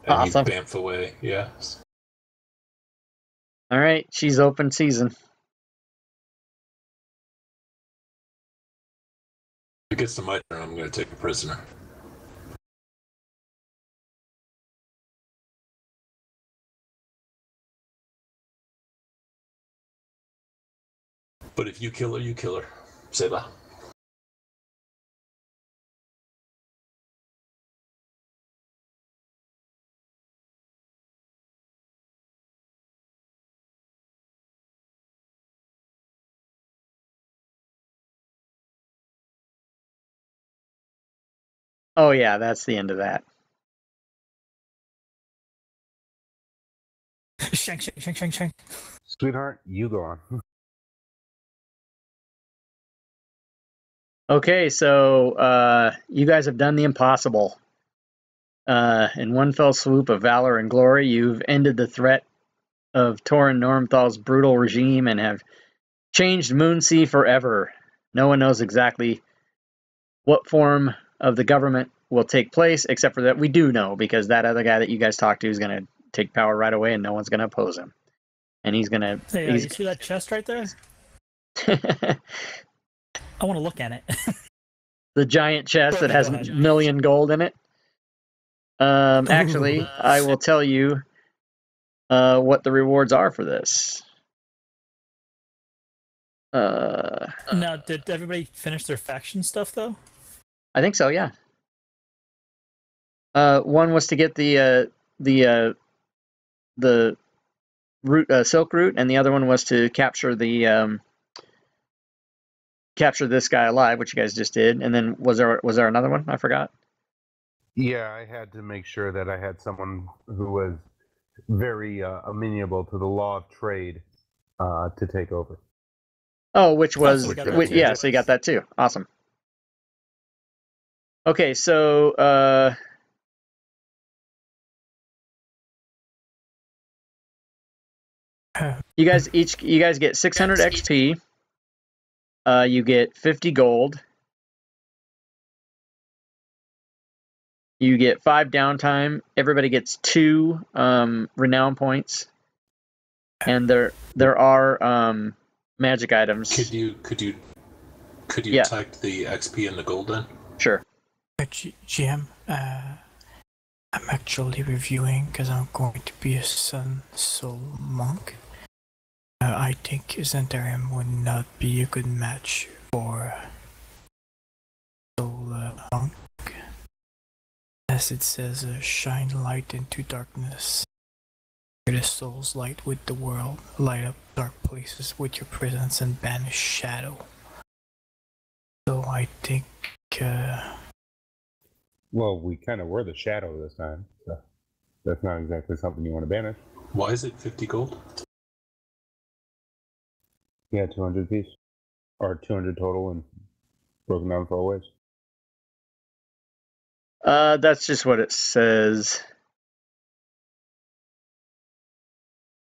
And Awesome. you bamf away. Yeah. All right, she's open season. If it gets to my turn, I'm going to take a prisoner. But if you kill her, you kill her. Seba. Oh yeah, that's the end of that. Shank, shank, shank, shank, shank. Sweetheart, you go on. Okay, so you guys have done the impossible. In one fell swoop of valor and glory, you've ended the threat of Torin Normthal's brutal regime and have changed Moonsea forever. No one knows exactly what form of the government will take place, except for that we do know, because that other guy that you guys talked to is going to take power right away and no one's going to oppose him. And he's going to... Hey, you see that chest right there? I want to look at it. The giant chest that has a million gold in it. Actually, I will tell you what the rewards are for this. Now, did everybody finish their faction stuff, though? I think so, yeah. One was to get the root, silk root, and the other one was to capture the capture this guy alive, which you guys just did. And then was there another one? I forgot. Yeah, I had to make sure that I had someone who was very amenable to the law of trade to take over. Oh, which was so yeah. So you got that too. Awesome. Okay, so you guys get 600 XP. You get 50 gold. You get 5 downtime. Everybody gets 2 renown points, and there are magic items. Could you Yeah. type the XP and the gold in? Sure. GM, I'm actually reviewing because I'm going to be a Sun Soul monk. I think Zentarium would not be a good match for Soul monk, as it says, shine light into darkness. Share the soul's light with the world. Light up dark places with your presence and banish shadow. So I think. Well, we kind of were the shadow this time, so that's not exactly something you want to banish. Why is it 50 gold? Yeah, 200 piece. Or 200 total and broken down 4 ways. That's just what it says.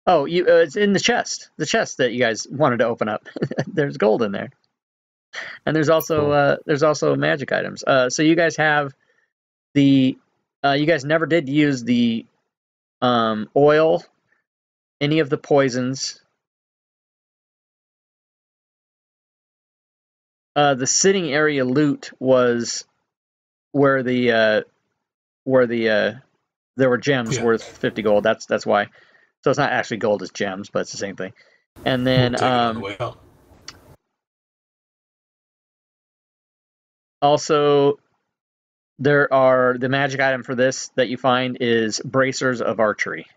Oh, it's in the chest. The chest that you guys wanted to open up. There's gold in there. And there's also magic items. So you guys have the you guys never did use the oil, any of the poisons. The sitting area loot was where there were gems worth 50 gold. That's why. So it's not actually gold, it's gems, but it's the same thing. And then We'll take it on the way out. Also, the magic item for this that you find is bracers of archery.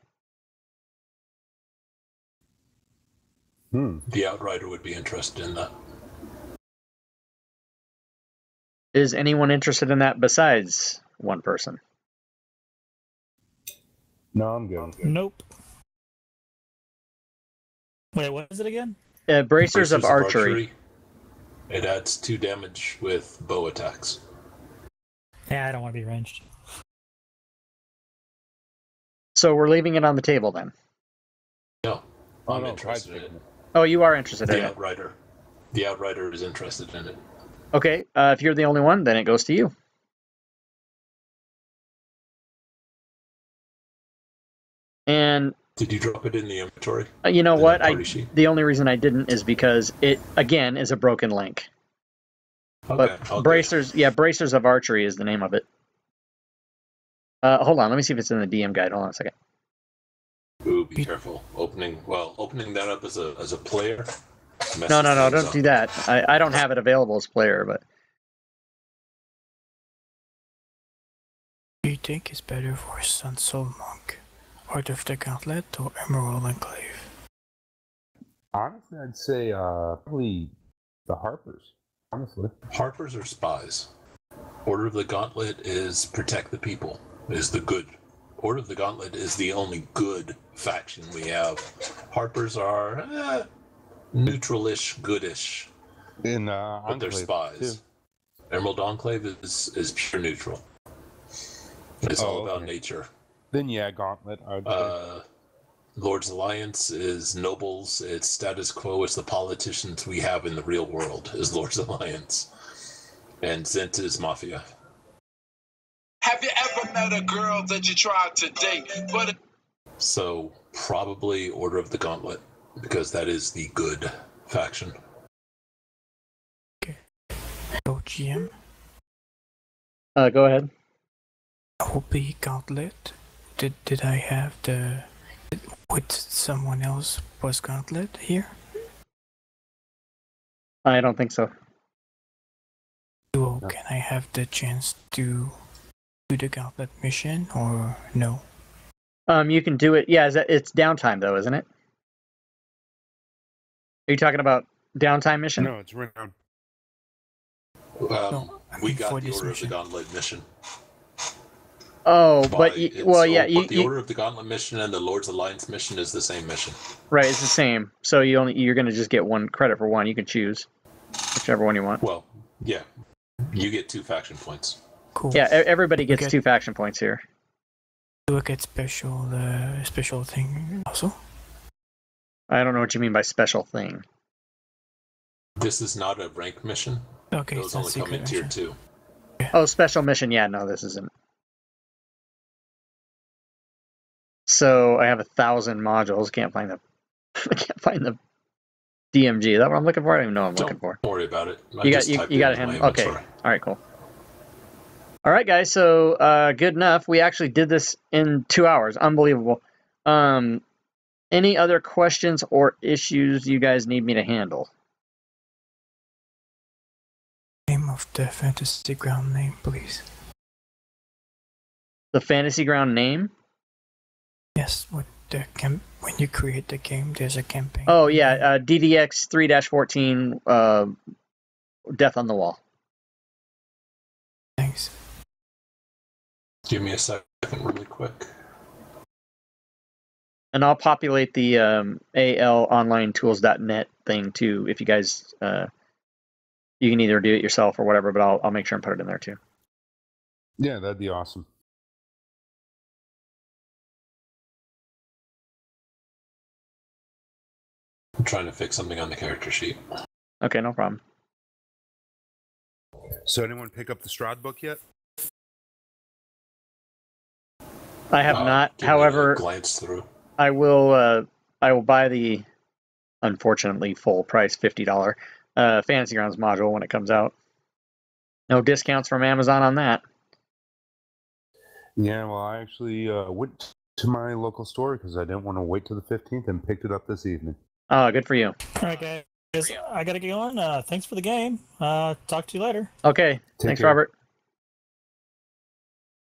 The Outrider would be interested in that. Is anyone interested in that besides one person? No, I'm good. Nope. Wait, what is it again? Bracers of archery. It adds 2 damage with bow attacks. Yeah, I don't want to be ranged. So we're leaving it on the table then. No, I'm no, interested in it. Oh, you are interested in The it. Outrider. The Outrider is interested in it. Okay, if you're the only one, then it goes to you. And did you drop it in the inventory? You know what? The only reason I didn't is because it again is a broken link. Okay, but Bracers of Archery is the name of it. Hold on, let me see if it's in the DM guide. Hold on a second. Ooh, be careful. Opening that up as a player. No, don't do that. I don't have it available as player, but. Do you think it's better for Sun Soul Monk, Art of the Gauntlet, or Emerald Enclave? Honestly, I'd say probably the Harpers. Honestly, Harpers are spies. Order of the Gauntlet is protect the people. Is the good. Order of the Gauntlet is the only good faction we have. Harpers are neutral-ish, goodish, but they're spies. Too. Emerald Enclave is pure neutral. It's all about nature. Then yeah, Gauntlet. Lord's Alliance is nobles. It's status quo. It's the politicians we have in the real world. Is Lord's Alliance, and Zent is mafia. Have you ever met a girl that you tried to date, but so probably Order of the Gauntlet, because that is the good faction. Okay. So GM. Go ahead. OP Gauntlet. Did I have the with someone else was Gauntlet here? I don't think so. Well, can I have the chance to do the Gauntlet mission or no? You can do it. Yeah, it's downtime though, isn't it? Are you talking about downtime mission? No, it's renowned. We got the Order of the Gauntlet mission. Oh, but the Order of the Gauntlet mission and the Lord's Alliance mission is the same mission. Right, it's the same. So you're going to just get one credit for one. You can choose whichever one you want. Well, yeah, you get 2 faction points. Cool. Yeah, everybody gets 2 faction points here. Do I get special thing also? I don't know what you mean by special thing. This is not a rank mission. Okay, those only come in tier 2. Yeah. Oh, special mission. Yeah, no, this isn't. So I have 1,000 modules. I can't find the DMG. Is that what I'm looking for? I don't even know what I'm looking for. Don't worry about it. You got it handled. Okay. All right, cool. All right, guys. So good enough. We actually did this in 2 hours. Unbelievable. Any other questions or issues you guys need me to handle? Name of the fantasy ground name, please. The fantasy ground name? Yes, with the when you create the game, there's a campaign. Oh yeah, DDEX 3-14, Death on the Wall. Thanks. Give me a second, really quick. And I'll populate the alonlinetools.net thing too. If you guys, you can either do it yourself or whatever, but I'll make sure and put it in there too. Yeah, that'd be awesome. I'm trying to fix something on the character sheet. Okay, no problem. So anyone pick up the Strahd book yet? I have not. However, glance through. I will buy the, unfortunately, full price $50 Fantasy Grounds module when it comes out. No discounts from Amazon on that. Yeah, well, I actually went to my local store because I didn't want to wait till the 15th and picked it up this evening. Oh, good for you. All right, guys. I got to get going. Thanks for the game. Talk to you later. Okay. Thanks, Robert.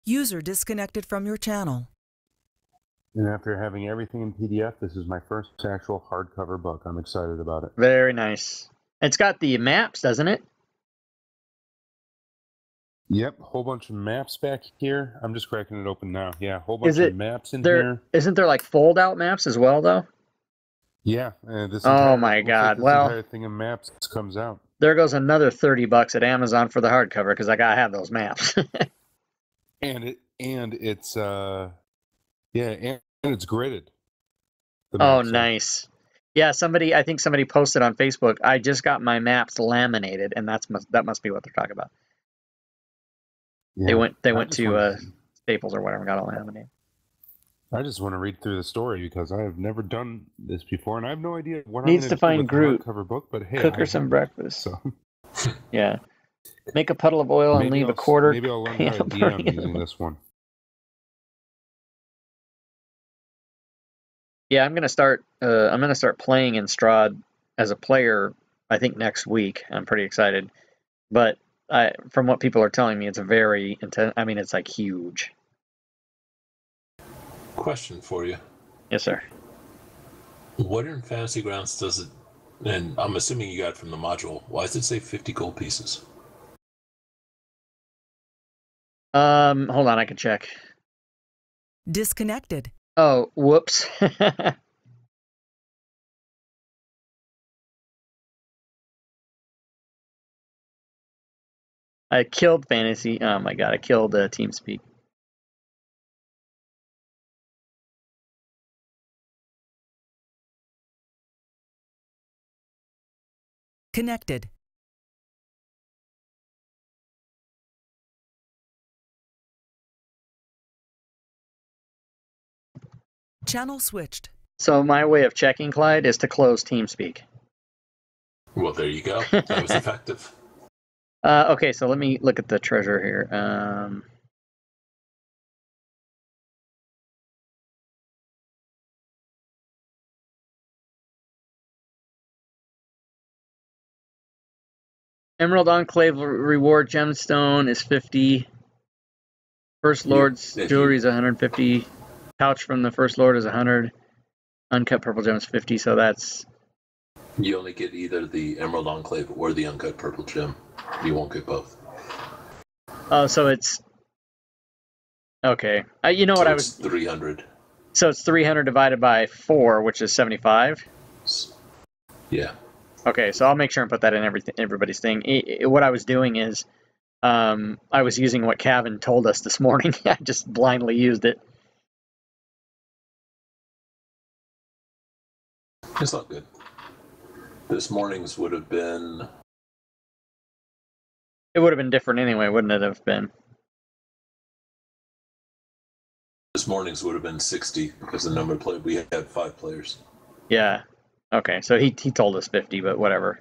User disconnected from your channel. And after having everything in PDF, this is my first actual hardcover book. I'm excited about it. Very nice. It's got the maps, doesn't it? Yep, whole bunch of maps back here. I'm just cracking it open now. Yeah, whole bunch Is it of maps in there? here. Isn't there like fold-out maps as well, though? Yeah, this Oh entire my looks like God! this Well, entire thing of maps comes out. there goes another $30 at Amazon for the hardcover because I gotta have those maps. And it's and it's gridded. The Oh, maps are. nice. Yeah, I think somebody posted on Facebook. I just got my maps laminated, and that must be what they're talking about. Yeah. They I went just to wanna- Staples or whatever, and got it laminated. I just want to read through the story because I have never done this before, and I have no idea what Needs I'm to going to do find with Groot. the hardcover book. But hey, Cook her I some have it, breakfast. so Yeah. Make a puddle of oil and maybe leave a quarter maybe I'll learn can how to of DM burning in using the- this one. Yeah, I'm gonna start playing in Strahd as a player. I think next week. I'm pretty excited, but from what people are telling me, it's very intense. I mean, it's like huge. Question for you. Yes, sir. What in Fantasy Grounds does it, and I'm assuming you got it from the module, why does it say 50 gold pieces? Hold on, I can check. Disconnected. Oh, whoops. I killed Fantasy. Oh my God, I killed TeamSpeak. Connected. Channel switched. So my way of checking, Clyde, is to close TeamSpeak. Well, there you go. That was effective. Okay, so let me look at the treasure here. Emerald Enclave reward gemstone is 50. First Lord's jewelry is 150. Pouch from the First Lord is 100. Uncut purple gem is 50, so that's... You only get either the Emerald Enclave or the uncut purple gem. You won't get both. Oh, so it's... Okay. You know what I was... 300. So it's 300 divided by 4, which is 75? Yeah. Okay, so I'll make sure and put that in everybody's thing. What I was doing is... I was using what Kevin told us this morning. I just blindly used it. It's not good. This morning's would have been... It would have been different anyway, wouldn't it have been? This morning's would have been 60 because the number of players, we had 5 players. Yeah. Okay, so he told us 50, but whatever.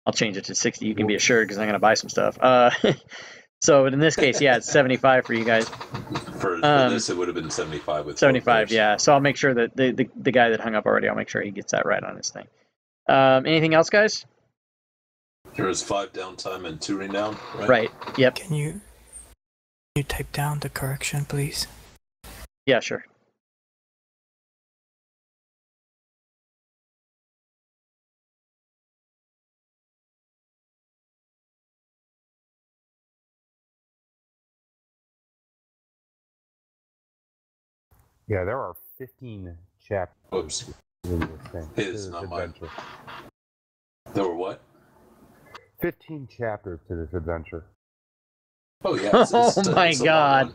I'll change it to 60. You can be assured because I'm going to buy some stuff. So in this case, yeah, it's 75 for you guys. For this, it would have been 75 with 75, yeah. So I'll make sure that the guy that hung up already, I'll make sure he gets that right on his thing. Anything else, guys? There was 5 downtime and 2 renown, right? Right. Yep. Can you type down the correction, please? Yeah, sure. Yeah, there are 15 chapters Whoops. in this thing. His, this not adventure. mine. There were what? 15 chapters to this adventure. Oh, yeah. Oh my God.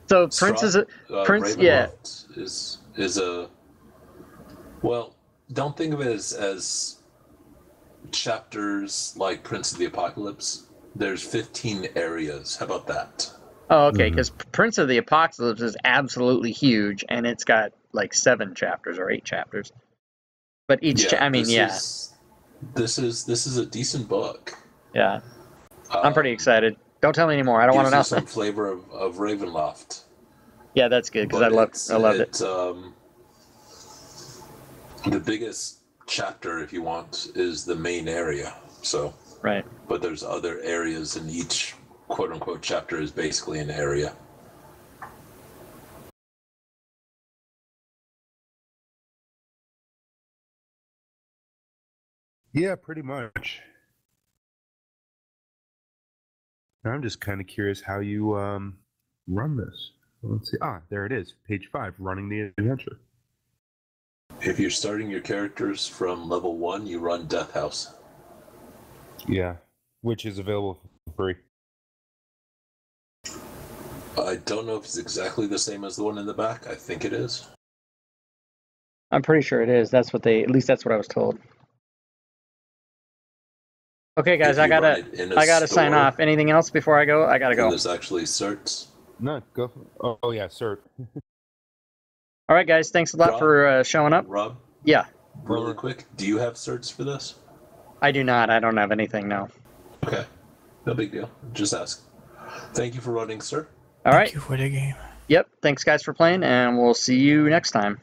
So Prince is a Prince, yeah. Is a, well, don't think of it as chapters like Prince of the Apocalypse. There's 15 areas. How about that? Oh, okay, because Prince of the Apocalypse is absolutely huge, and it's got like 7 chapters or 8 chapters. But each, This is a decent book. Yeah, I'm pretty excited. Don't tell me anymore. I don't want to know. Some flavor of Ravenloft. Yeah, that's good because I loved it. The biggest chapter, if you want, is the main area. So right. But there's other areas, and each quote unquote chapter is basically an area. Yeah, pretty much. I'm just kind of curious how you run this. Let's see. There it is. Page 5, running the adventure. If you're starting your characters from level 1, you run Death House. Yeah, which is available for free. I don't know if it's exactly the same as the one in the back. I think it is. I'm pretty sure it is. That's what at least that's what I was told. Okay, guys, I gotta sign off. Anything else before I go? I gotta go. There's actually certs. No, go. Oh yeah, cert. All right, guys, thanks a lot for showing up. Rob? Yeah. Really quick, do you have certs for this? I do not. I don't have anything, no. Okay. No big deal. Just ask. Thank you for running, sir. All right. Thank you for the game. Yep. Thanks, guys, for playing, and we'll see you next time.